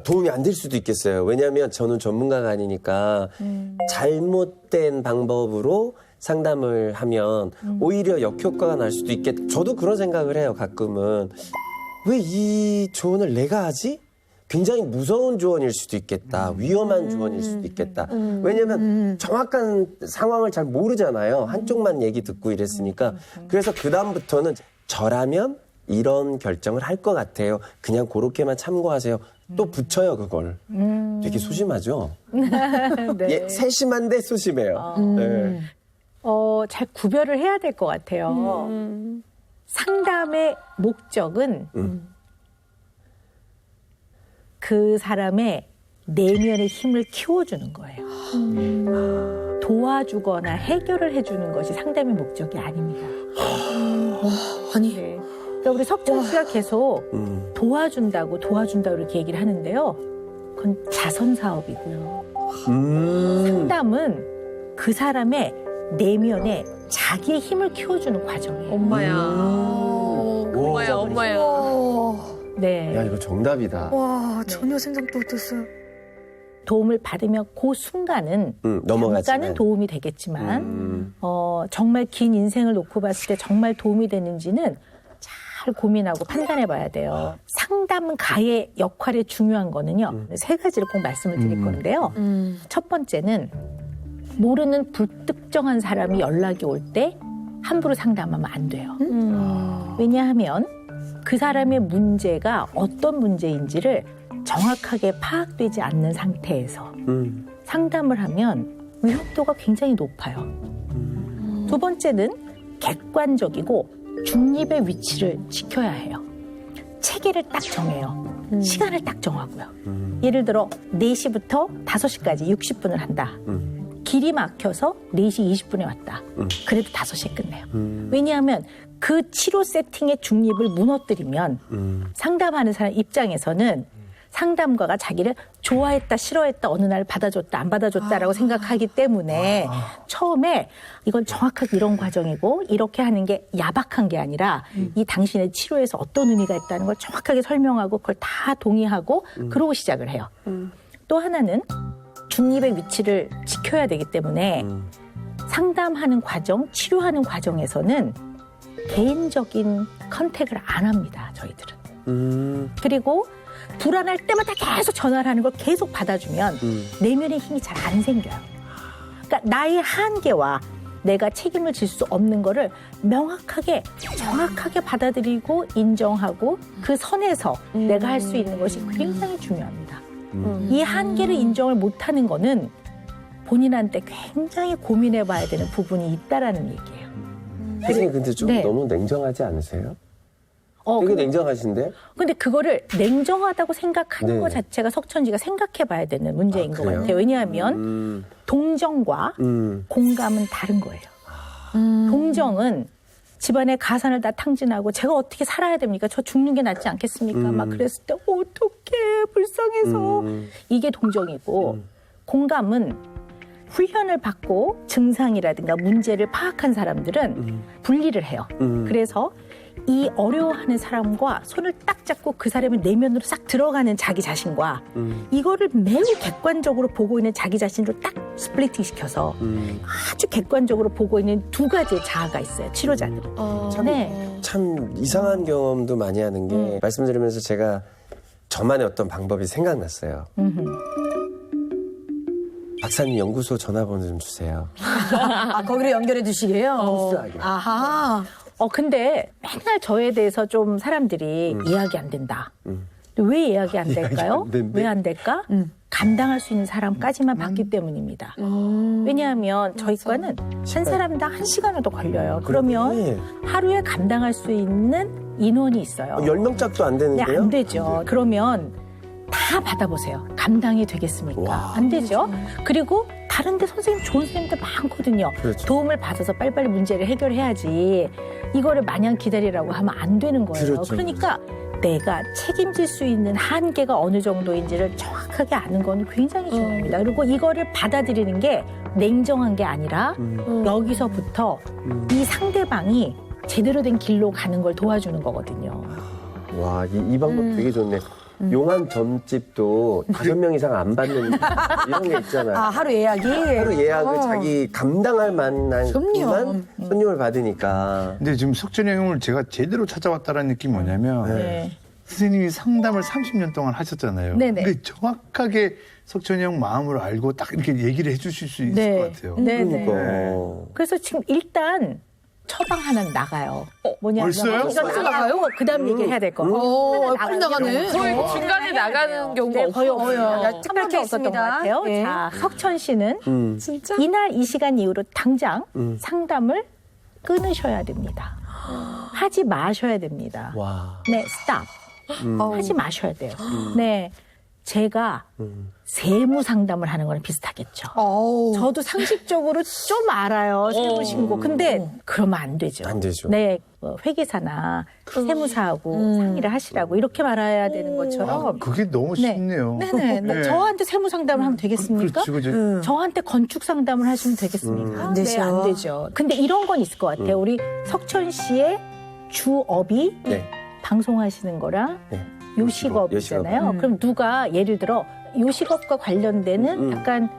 도움이 안 될 수도 있겠어요. 왜냐하면 저는 전문가가 아니니까 잘못된 방법으로 상담을 하면 오히려 역효과가 날 수도 있겠다. 저도 그런 생각을 해요, 가끔은. 왜 이 조언을 내가 하지? 굉장히 무서운 조언일 수도 있겠다. 위험한 조언일 수도 있겠다. 왜냐면 정확한 상황을 잘 모르잖아요. 한쪽만 얘기 듣고 이랬으니까. 그래서 그다음부터는 저라면 이런 결정을 할 것 같아요. 그냥 그렇게만 참고하세요. 또 붙여요, 그걸. 되게 소심하죠? 네. 세심한데 소심해요. 네. 잘 구별을 해야 될 것 같아요. 상담의 목적은 그 사람의 내면의 힘을 키워주는 거예요. 도와주거나 해결을 해주는 것이 상담의 목적이 아닙니다. 아니. 네. 그러니까 우리 석천 씨가 계속 도와준다고 이렇게 얘기를 하는데요. 그건 자선 사업이고요. 상담은 그 사람의 내면에 자기의 힘을 키워주는 과정이에요. 엄마야. 엄마야. 네. 야, 이거 정답이다. 와, 전혀 생각도 못했어요. 도움을 받으면 그 순간은 넘어가지만. 잠깐은 도움이 되겠지만 정말 긴 인생을 놓고 봤을 때 정말 도움이 되는지는 잘 고민하고 판단해 봐야 돼요. 상담가의 역할이 중요한 거는요. 세 가지를 꼭 말씀을 드릴 건데요. 첫 번째는 모르는 불특정한 사람이 연락이 올 때 함부로 상담하면 안 돼요. 왜냐하면 그 사람의 문제가 어떤 문제인지를 정확하게 파악되지 않는 상태에서 상담을 하면 위험도가 굉장히 높아요. 두 번째는 객관적이고 중립의 위치를 지켜야 해요. 체계를 딱 정해요. 시간을 딱 정하고요. 예를 들어 4시부터 5시까지 60분을 한다. 길이 막혀서 4시 20분에 왔다. 그래도 5시에 끝내요. 왜냐하면 그 치료 세팅의 중립을 무너뜨리면 상담하는 사람 입장에서는 상담가가 자기를 좋아했다, 싫어했다, 어느 날 받아줬다, 안 받아줬다라고 생각하기 때문에 처음에 이건 정확하게 이런 과정이고 이렇게 하는 게 야박한 게 아니라 이 당신의 치료에서 어떤 의미가 있다는 걸 정확하게 설명하고 그걸 다 동의하고 그러고 시작을 해요. 또 하나는 중립의 위치를 지켜야 되기 때문에 상담하는 과정, 치료하는 과정에서는 개인적인 컨택을 안 합니다, 저희들은. 그리고 불안할 때마다 계속 전화를 하는 걸 계속 받아주면 내면의 힘이 잘 안 생겨요. 그러니까 나의 한계와 내가 책임을 질 수 없는 거를 명확하게, 정확하게 받아들이고 인정하고 그 선에서 내가 할 수 있는 것이 굉장히 중요합니다. 이 한계를 인정을 못하는 거는 본인한테 굉장히 고민해봐야 되는 부분이 있다라는 얘기예요. 선생님, 근데 좀 네. 너무 냉정하지 않으세요? 되게 근데, 냉정하신데? 근데 그거를 냉정하다고 생각하는 네. 것 자체가 석천지가 생각해봐야 되는 문제인 것 그래요? 같아요. 왜냐하면 동정과 공감은 다른 거예요. 동정은 집안에 가산을 다 탕진하고 제가 어떻게 살아야 됩니까? 저 죽는 게 낫지 않겠습니까? 막 그랬을 때 어떡해 불쌍해서 이게 동정이고 공감은 훈련을 받고 증상이라든가 문제를 파악한 사람들은 분리를 해요. 그래서 이 어려워하는 사람과 손을 딱 잡고 그 사람의 내면으로 싹 들어가는 자기 자신과 이거를 매우 객관적으로 보고 있는 자기 자신으로 딱 스플리팅 시켜서 아주 객관적으로 보고 있는 두 가지의 자아가 있어요. 치료자들은. 네. 참 이상한 경험도 많이 하는 게 말씀드리면서 제가 저만의 어떤 방법이 생각났어요. 박사님 연구소 전화번호 좀 주세요. 아, 거기로 연결해 주시게요? 필수하게. 아하. 근데 맨날 저에 대해서 좀 사람들이 이해하기 안 된다. 왜 이해하기 안 될까요? 안 된대? 왜 안 될까? 감당할 수 있는 사람까지만 받기 때문입니다. 왜냐하면 저희 과는 한 사람당 1시간은 더 걸려요. 그러면 하루에 감당할 수 있는 인원이 있어요. 10명짝도 안 네, 되는데요? 안 되죠. 그러면 다 받아보세요. 감당이 되겠습니까? 와. 안 되죠. 그리고 다른데 선생님 좋은 선생님들 많거든요. 그렇죠. 도움을 받아서 빨리빨리 문제를 해결해야지 이거를 마냥 기다리라고 하면 안 되는 거예요. 그렇죠. 그러니까 내가 책임질 수 있는 한계가 어느 정도인지를 정확하게 아는 건 굉장히 중요합니다. 그리고 이거를 받아들이는 게 냉정한 게 아니라 여기서부터 이 상대방이 제대로 된 길로 가는 걸 도와주는 거거든요. 와, 이 방법 되게 좋네. 용한 점집도 5명 이상 안 받는 이런 게 있잖아요. 아, 하루 예약이? 하루 예약을 자기 감당할 만한 그럼요. 것만 손님을 받으니까. 근데 지금 석천이 형을 제가 제대로 찾아왔다라는 느낌이 뭐냐면 네. 선생님이 상담을 30년 동안 하셨잖아요. 네네. 근데 정확하게 석천이 형 마음을 알고 딱 이렇게 얘기를 해주실 수 있을 네. 것 같아요. 네네. 그러니까. 그래서 지금 일단 처방 하나는 나가요. 뭐냐면 벌써요? 이거 벌써 나가고 그다음 얘기해야 될 거. 오, 빨리 나가네. 거의 중간에 나가는 경우가 네, 거의 없어요. 없어요. 야, 한 특별 번도 없었던 것 케이스입니다. 같아요. 예. 자, 석천 씨는 진짜? 이날 이 시간 이후로 당장 상담을 끊으셔야 됩니다. 하지 마셔야 됩니다. 와. 네, 스탑. 하지 마셔야 돼요. 네, 제가 세무 상담을 하는 거랑 비슷하겠죠. 어우. 저도 상식적으로 좀 알아요. 세무 신고. 근데 그러면 안 되죠. 안 되죠. 네, 회계사나 세무사하고 상의를 하시라고 이렇게 말해야 되는 것처럼. 그게 너무 네. 쉽네요. 네네. 네. 저한테 세무 상담을 하면 되겠습니까? 그렇죠, 그렇죠. 저한테 건축 상담을 하시면 되겠습니까? 안 되죠. 네, 안 되죠. 근데 이런 건 있을 것 같아요. 우리 석천 씨의 주업이 네. 방송하시는 거랑 네. 요식업이잖아요. 그럼 누가 예를 들어 요식업과 관련되는 약간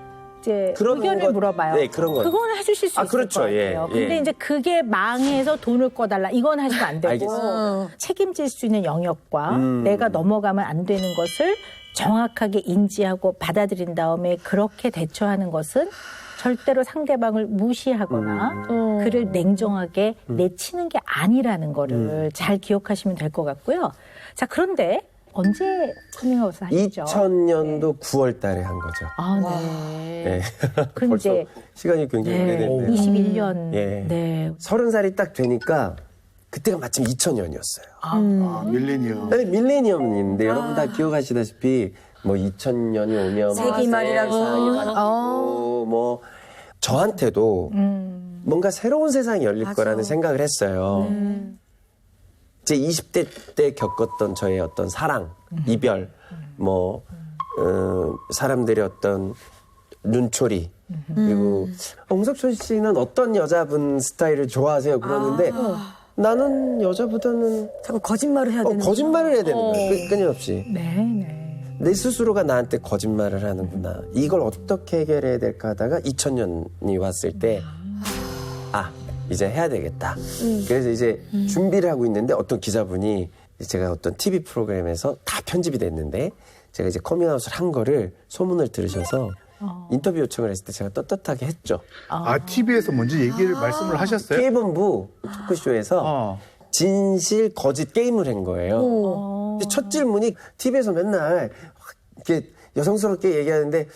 이제 그런 의견을 건- 물어봐요. 네, 그런 건. 그거는 해주실 수 아, 있을 그렇죠. 것 예, 같아요. 예. 근데 이제 그게 망해서 돈을 꺼달라. 이건 하시면 안 되고 알겠습니다. 책임질 수 있는 영역과 내가 넘어가면 안 되는 것을 정확하게 인지하고 받아들인 다음에 그렇게 대처하는 것은 절대로 상대방을 무시하거나 그를 냉정하게 내치는 게 아니라는 거를 잘 기억하시면 될 것 같고요. 자, 그런데 언제 커밍아웃을 하셨죠? 2000년도 9월 달에 한 거죠. 아, 네. 네. 그럼 벌써 이제 시간이 굉장히 네, 오래됐네요. 21년. 예. 네. 30살이 딱 되니까 그때가 마침 2000년이었어요. 아, 밀레니엄. 네, 밀레니엄인데 여러분 다 기억하시다시피 뭐 2000년이 오면 세기말이라고. 세상이 바뀌고 뭐 저한테도 뭔가 새로운 세상이 열릴 거라는 생각을 했어요. 제 20대 때 겪었던 저의 어떤 사랑, 이별, 뭐 사람들의 어떤 눈초리, 그리고 홍석천 씨는 어떤 여자분 스타일을 좋아하세요? 그러는데 나는 여자보다는 자꾸 거짓말을 해야 되는 거짓말을 해야 되는 거예요. 끊임없이. 네, 네. 내 스스로가 나한테 거짓말을 하는구나. 이걸 어떻게 해결해야 될까 하다가 2000년이 왔을 때, 이제 해야 되겠다. 그래서 이제 준비를 하고 있는데 어떤 기자분이 제가 어떤 TV 프로그램에서 다 편집이 됐는데 제가 이제 커밍아웃을 한 거를 소문을 들으셔서 인터뷰 요청을 했을 때 제가 떳떳하게 했죠. 아, TV에서 먼저 얘기를 말씀을 하셨어요? K본부 토크쇼에서 진실 거짓 게임을 한 거예요. 근데 첫 질문이 TV에서 맨날 이렇게 여성스럽게 얘기하는데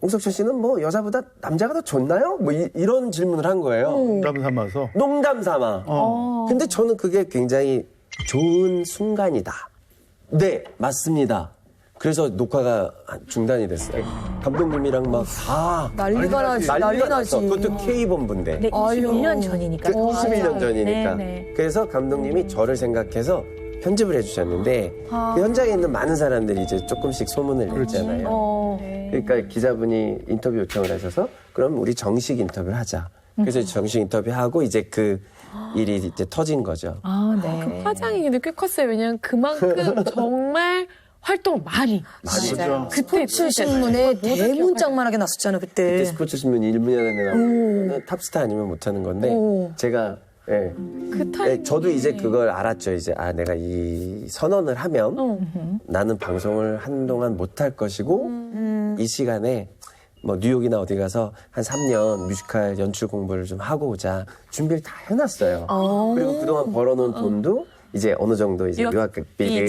홍석천 씨는 뭐 여자보다 남자가 더 좋나요? 뭐 이런 질문을 한 거예요. 농담 삼아서. 농담 삼아. 근데 저는 그게 굉장히 좋은 순간이다. 네, 맞습니다. 그래서 녹화가 중단이 됐어요. 감독님이랑 막 난리가 나지. 난리 나지. 그것도 K본부인데. 네, 21년 전이니까. 21년 전이니까. 네, 네. 그래서 감독님이 저를 생각해서 편집을 해주셨는데 그 현장에 있는 많은 사람들이 이제 조금씩 소문을 냈잖아요. 그러니까 기자분이 인터뷰 요청을 하셔서 그럼 우리 정식 인터뷰를 하자. 그래서 정식 인터뷰하고 이제 그 일이 이제 터진 거죠. 아, 네. 화장이 근데 꽤 컸어요. 왜냐면 그만큼 정말 활동을 많이. 맞아요. 그때 스포츠 신문에 대문짝만하게 났었잖아요, 그때 그때. 스포츠 신문 1분야에 나오면 탑스타 아니면 못하는 건데 제가 그 타이밍에. 저도 이제 그걸 알았죠. 이제 내가 이 선언을 하면 나는 방송을 한동안 못할 것이고 이 시간에 뭐 뉴욕이나 어디 가서 한 3년 뮤지컬 연출 공부를 좀 하고 오자 준비를 다 해놨어요. 그리고 그동안 벌어놓은 돈도 이제 어느 정도 이제 유학비를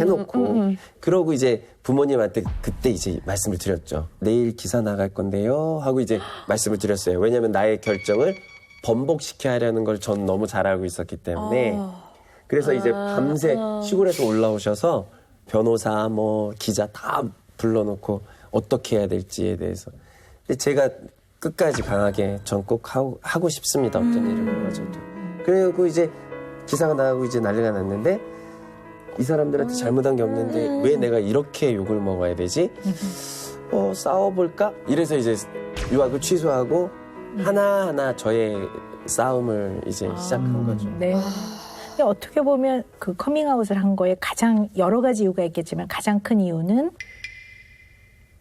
해놓고 그러고 이제 부모님한테 그때 이제 말씀을 드렸죠. 내일 기사 나갈 건데요 하고 이제 말씀을 드렸어요. 왜냐하면 나의 결정을 번복시켜야 하려는 걸 전 너무 잘 알고 있었기 때문에 그래서 이제 밤새 시골에서 올라오셔서 변호사 뭐 기자 다 불러놓고 어떻게 해야 될지에 대해서 근데 제가 끝까지 강하게 전 꼭 하고 싶습니다. 어떤 일을 보여줘도. 그리고 이제 기사가 나가고 이제 난리가 났는데 이 사람들한테 잘못한 게 없는데 왜 내가 이렇게 욕을 먹어야 되지? 싸워볼까? 이래서 이제 유학을 취소하고 하나하나 저의 싸움을 이제 시작한 거죠. 네. 근데 어떻게 보면 그 커밍아웃을 한 거에 가장 여러 가지 이유가 있겠지만 가장 큰 이유는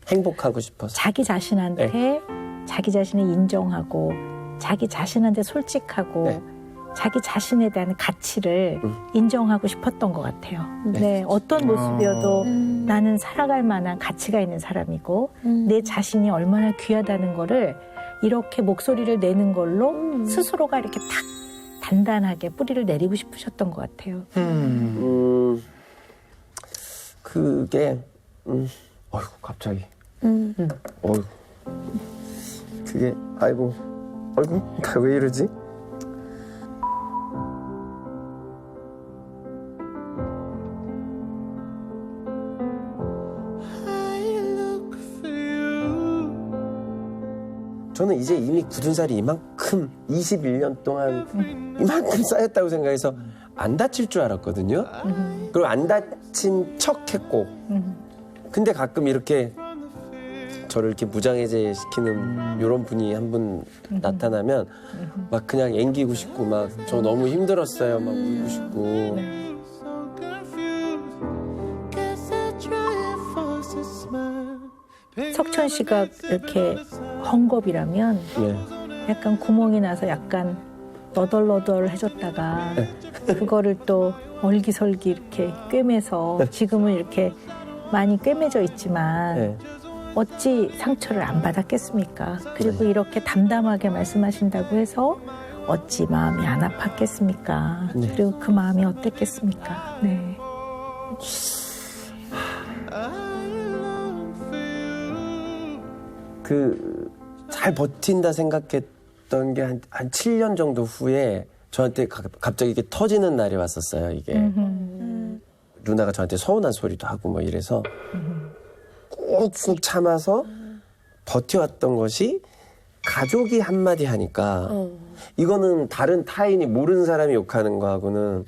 행복하고 싶어서. 자기 자신한테 자기 자신을 인정하고 자기 자신한테 솔직하고 네. 자기 자신에 대한 가치를 인정하고 싶었던 것 같아요. 네. 어떤 모습이어도 나는 살아갈 만한 가치가 있는 사람이고 내 자신이 얼마나 귀하다는 거를 이렇게 목소리를 내는 걸로 스스로가 이렇게 탁 단단하게 뿌리를 내리고 싶으셨던 것 같아요. 그게 어이구 갑자기 어이구 그게 아이고 나 왜 이러지? 저는 이제 이미 굳은 살이 이만큼 21년 동안 이만큼 쌓였다고 생각해서 안 다칠 줄 알았거든요. 그리고 안 다친 척 했고 근데 가끔 이렇게 저를 이렇게 무장해제 시키는 이런 분이 한 분 나타나면 막 그냥 앵기고 싶고 막 저 너무 힘들었어요 막 울고 싶고 석천 씨가 이렇게 헝겊이라면 네. 약간 구멍이 나서 약간 너덜너덜해졌다가 그거를 또 얼기설기 이렇게 꿰매서 지금은 이렇게 많이 꿰매져 있지만 네. 어찌 상처를 안 받았겠습니까? 그리고 이렇게 담담하게 말씀하신다고 해서 어찌 마음이 안 아팠겠습니까? 네. 그리고 그 마음이 어땠겠습니까? 네. 잘 버틴다 생각했던 게 한 7년 정도 후에 저한테 갑자기 이게 터지는 날이 왔었어요. 이게 누나가 저한테 서운한 소리도 하고 뭐 이래서 꾹꾹 참아서 버텨왔던 것이 가족이 한마디 하니까 이거는 다른 타인이 모르는 사람이 욕하는 거하고는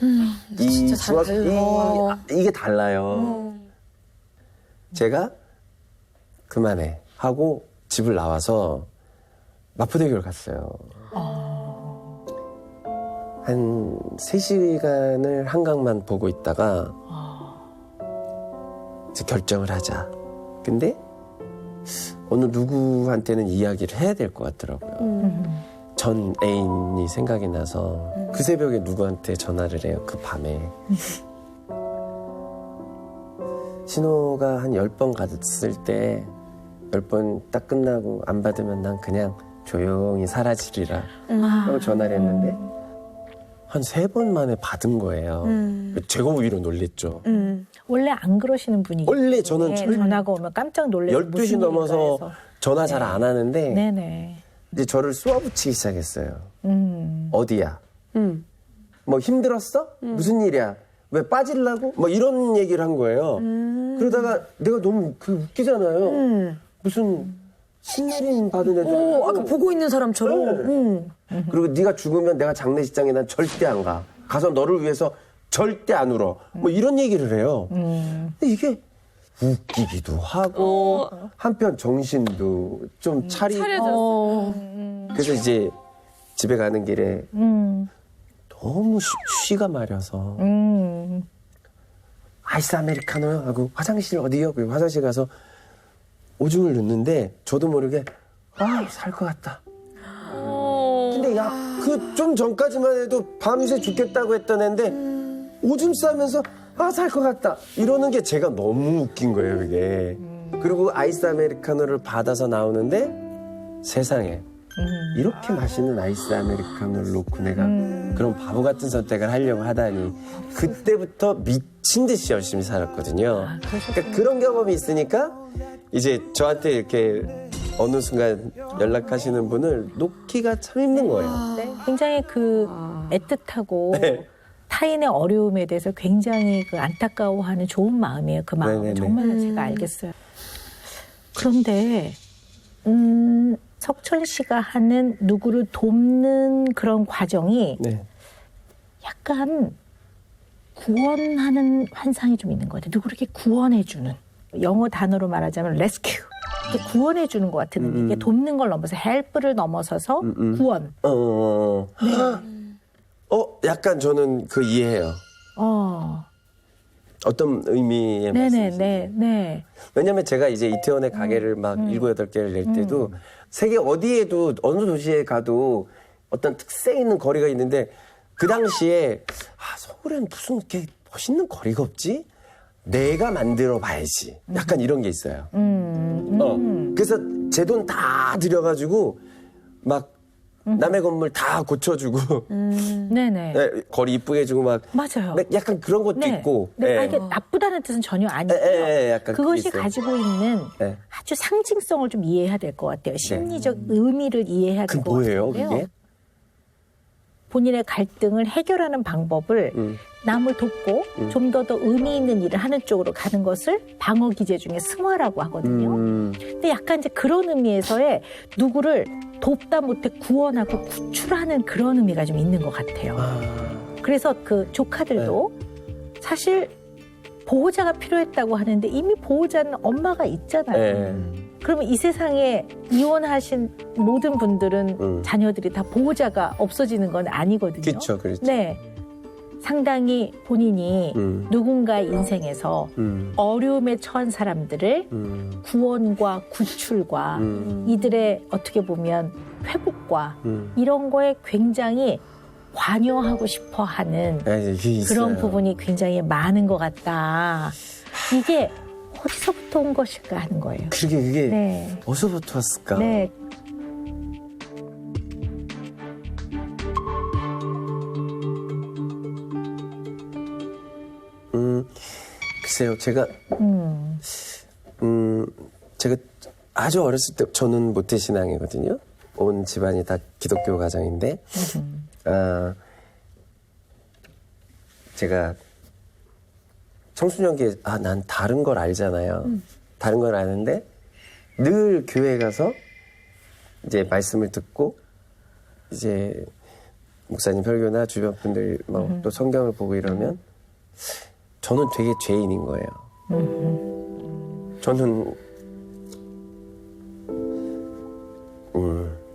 이게 달라요. 제가 그만해 하고 집을 나와서 마포대교를 갔어요. 한 3시간을 한강만 보고 있다가 이제 결정을 하자. 근데 어느 누구한테는 이야기를 해야 될 것 같더라고요. 전 애인이 생각이 나서 그 새벽에 누구한테 전화를 해요. 그 밤에. 신호가 한 10번 갔을 때 10번 딱 끝나고 안 받으면 난 그냥 조용히 사라지리라 하고 전화를 했는데 한 3번 만에 받은 거예요. 제가 오히려 놀랬죠. 원래 안 그러시는 분이에요. 원래 저는 전화가 오면 깜짝 놀래고 12시 넘어서 전화 잘 안 하는데 네네. 이제 저를 쏘아붙이기 시작했어요. 어디야? 뭐 힘들었어? 무슨 일이야? 왜 빠질라고? 뭐 이런 얘기를 한 거예요. 그러다가 내가 너무 웃기잖아요. 무슨 신내림 받은 애들. 아까 보고 있는 사람처럼. 그리고 네가 죽으면 내가 장례식장에 난 절대 안 가. 가서 너를 위해서 절대 안 울어. 뭐 이런 얘기를 해요. 근데 이게 웃기기도 하고 한편 정신도 좀 차리고 그래서 이제 집에 가는 길에 너무 쉬가 마려서 아이스 아메리카노요 하고 화장실 어디요? 그리고 화장실 가서 오줌을 넣는데 저도 모르게 살 것 같다. 근데 그 좀 전까지만 해도 밤새 죽겠다고 했던 애인데 오줌 싸면서 살 것 같다 이러는 게 제가 너무 웃긴 거예요 이게. 그리고 아이스 아메리카노를 받아서 나오는데 세상에 이렇게 맛있는 아이스 아메리카노를 놓고 내가 그런 바보 같은 선택을 하려고 하다니 그때부터 미친 듯이 열심히 살았거든요. 그러니까 그런 경험이 있으니까 이제 저한테 이렇게 어느 순간 연락하시는 분을 놓기가 참 힘든 거예요. 굉장히 애틋하고 네. 타인의 어려움에 대해서 굉장히 안타까워하는 좋은 마음이에요. 그 마음 네네네. 정말 제가 알겠어요. 그런데 석천 씨가 하는 누구를 돕는 그런 과정이 네. 약간 구원하는 환상이 좀 있는 것 같아요. 누구를 이렇게 구원해주는. 영어 단어로 말하자면 rescue. 이렇게 구원해주는 것 같은 의미. 이게 돕는 걸 넘어서 help를 넘어서서 구원. 약간 저는 그 이해해요. 어떤 의미의 말씀이신지. 네네네. 왜냐면 제가 이제 이태원의 가게를 막 7, 8개를 낼 때도 세계 어디에도 어느 도시에 가도 어떤 특색 있는 거리가 있는데 그 당시에 서울엔 무슨 이렇게 멋있는 거리가 없지? 내가 만들어 봐야지. 약간 이런 게 있어요. 그래서 제 돈 다 들여가지고 막 남의 건물 다 고쳐주고 네네. 네, 거리 이쁘게 해주고 막 맞아요. 약간 그런 것도 있고. 네. 예. 이게 나쁘다는 뜻은 전혀 아니고요. 약간 그것이 그게 있어요. 가지고 있는 네. 아주 상징성을 좀 이해해야 될 것 같아요. 심리적 의미를 이해해야 그 될 것 뭐예요, 같아요. 그게? 본인의 갈등을 해결하는 방법을 남을 돕고 좀 더 의미 있는 일을 하는 쪽으로 가는 것을 방어 기제 중에 승화라고 하거든요. 근데 약간 이제 그런 의미에서의 누구를 돕다 못해 구원하고 구출하는 그런 의미가 좀 있는 것 같아요. 그래서 그 조카들도 사실 보호자가 필요했다고 하는데 이미 보호자는 엄마가 있잖아요. 그러면 이 세상에 이혼하신 모든 분들은 자녀들이 다 보호자가 없어지는 건 아니거든요. 그렇죠, 그렇죠. 네. 상당히 본인이 누군가의 인생에서 어려움에 처한 사람들을 구원과 구출과 이들의 어떻게 보면 회복과 이런 거에 굉장히 관여하고 싶어 하는 그런 부분이 굉장히 많은 것 같다. 이게 어디서부터 온 것일까 하는 거예요. 그게 네. 어디서부터 왔을까? 네. 글쎄요, 제가 제가 아주 어렸을 때 저는 모태신앙이거든요. 온 집안이 다 기독교 가정인데, 제가 청소년기에 난 다른 걸 알잖아요. 다른 걸 아는데 늘 교회 가서 이제 말씀을 듣고 이제 목사님 설교나 주변 분들 뭐 또 성경을 보고 이러면 저는 되게 죄인인 거예요. 저는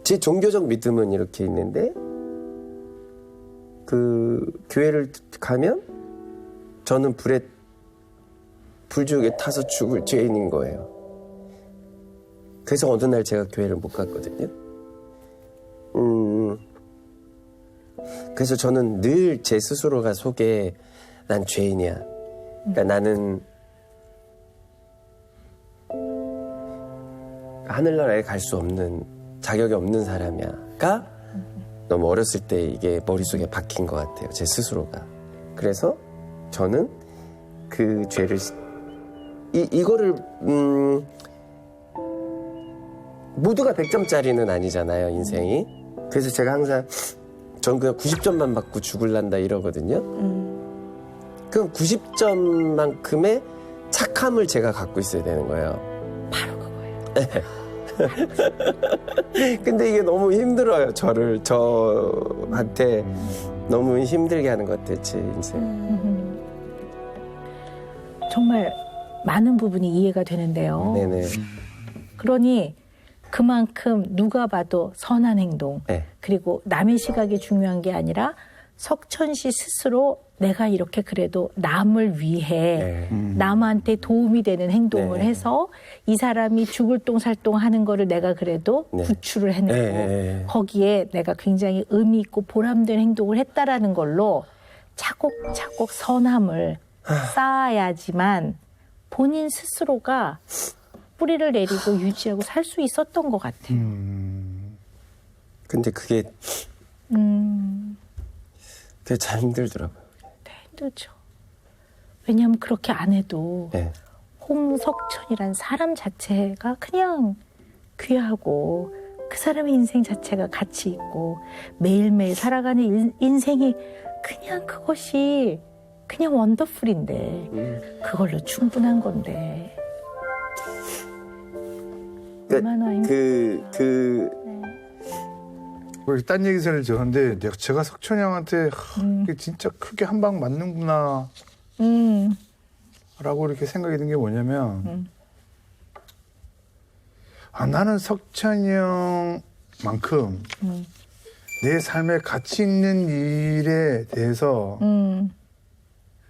제 종교적 믿음은 이렇게 있는데 그 교회를 가면 저는 불지옥에 타서 죽을 죄인인 거예요. 그래서 어느 날 제가 교회를 못 갔거든요. 그래서 저는 늘 제 스스로가 속에 난 죄인이야. 그러니까 나는 하늘나라에 갈 수 없는 자격이 없는 사람이야가 너무 어렸을 때 이게 머릿속에 박힌 것 같아요. 제 스스로가. 그래서 저는 그 죄를 이거를 모두가 100점짜리는 아니잖아요, 인생이. 그래서 제가 항상 전 그냥 90점만 받고 죽을란다 이러거든요. 그럼 90점만큼의 착함을 제가 갖고 있어야 되는 거예요. 바로 그거예요. 근데 이게 너무 힘들어요. 저한테 너무 힘들게 하는 것 같아요, 제 인생. 정말 많은 부분이 이해가 되는데요. 네네. 그러니 그만큼 누가 봐도 선한 행동, 네. 그리고 남의 시각이 중요한 게 아니라 석천 씨 스스로 내가 이렇게 그래도 남을 위해 남한테 도움이 되는 행동을 네. 해서 이 사람이 죽을 똥살똥 하는 거를 내가 그래도 네. 구출을 해내고 네. 거기에 내가 굉장히 의미 있고 보람된 행동을 했다라는 걸로 차곡차곡 선함을 쌓아야지만 본인 스스로가 뿌리를 내리고 유지하고 살 수 있었던 것 같아요. 근데 그게 되게 잘 힘들더라고요. 네, 힘들죠. 왜냐하면 그렇게 안 해도 네. 홍석천이란 사람 자체가 그냥 귀하고 그 사람의 인생 자체가 가치 있고 매일매일 살아가는 인생이 그냥 그것이 그냥 원더풀인데 그걸로 충분한 건데 얼마나 힘들어요. 딴 얘기를 저는데 제가 석천이 형한테 이게 진짜 크게 한 방 맞는구나 라고 이렇게 생각이 든 게 뭐냐면 나는 석천이 형만큼 내 삶에 가치 있는 일에 대해서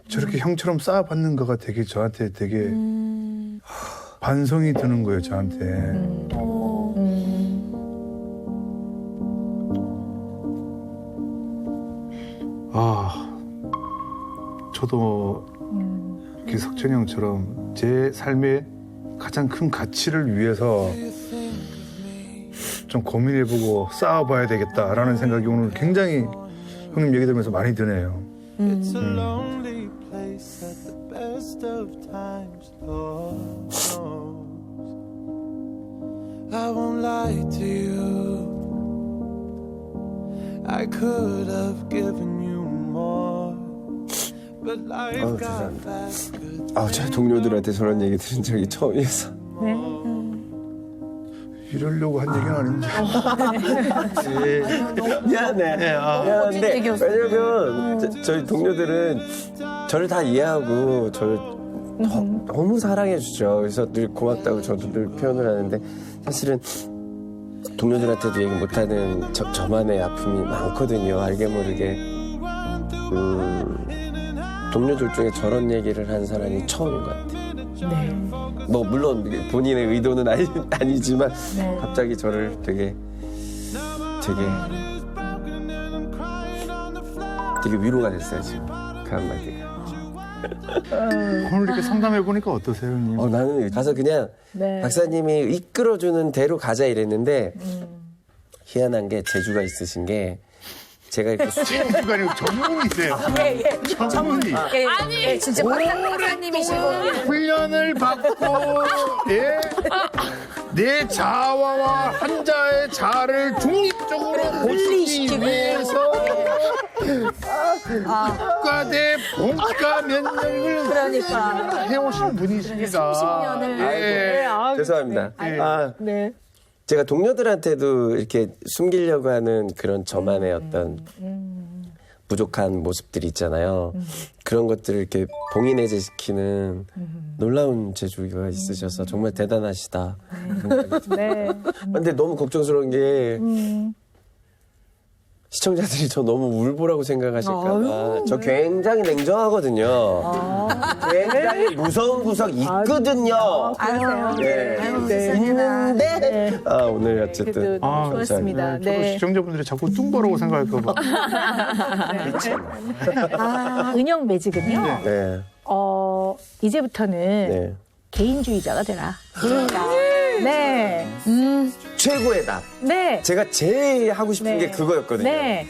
저렇게 형처럼 쌓아받는 거가 되게 저한테 되게 반성이 드는 거예요, 저한테. 저도 이렇게 석천이 형처럼 제 삶의 가장 큰 가치를 위해서 좀 고민해보고 쌓아봐야 되겠다라는 생각이 오늘 굉장히 형님 얘기 들으면서 많이 드네요. It's a lonely place at the best of times, Lord knows. I won't lie to you. I could have given you more, but life got back good. 제 동료들한테 저런 얘기 들은 적이 처음이어서. 이러려고 한 얘기는 아닌데. 미안해. 미안한데 왜냐면 저희 동료들은 저를 다 이해하고 저를 너무 사랑해 주죠. 그래서 늘 고맙다고 저도 늘 표현을 하는데 사실은 동료들한테도 얘기 못하는 저만의 아픔이 많거든요. 알게 모르게 동료들 중에 저런 얘기를 한 사람이 처음인 것 같아요. 뭐 물론 본인의 의도는 아니지만 갑자기 저를 되게 위로가 됐어요 지금 그 한마디가. 오늘 이렇게 상담해 보니까 어떠세요, 형님? 나는 가서 그냥 박사님이 이끌어주는 대로 가자 이랬는데 희한한 게 재주가 있으신 게 제가 이렇게 재주가 아니고 전문이세요. 전문이. 아니 진짜 박사님이시고 훈련을 받고 내 자아와 환자의 자아를 중립적으로 보시기 위해서 국가대 본과 면접을 해오신 분이십니다. 30년을 죄송합니다. 제가 동료들한테도 이렇게 숨기려고 하는 그런 저만의 어떤 부족한 모습들이 있잖아요. 그런 것들을 이렇게 봉인해제시키는 놀라운 재주가 있으셔서 정말 대단하시다. 근데 너무 걱정스러운 게 시청자들이 저 너무 울보라고 생각하실까봐. 저 굉장히 냉정하거든요. 굉장히 무서운 구석 있거든요. 있는데 오늘 어쨌든 좋았습니다. 저도 시청자분들이 자꾸 뚱보라고 생각할까봐. 은영 매직은요. 이제부터는 개인주의자가 되라. 네. 최고의 답. 네. 제가 제일 하고 싶은 게 그거였거든요. 네.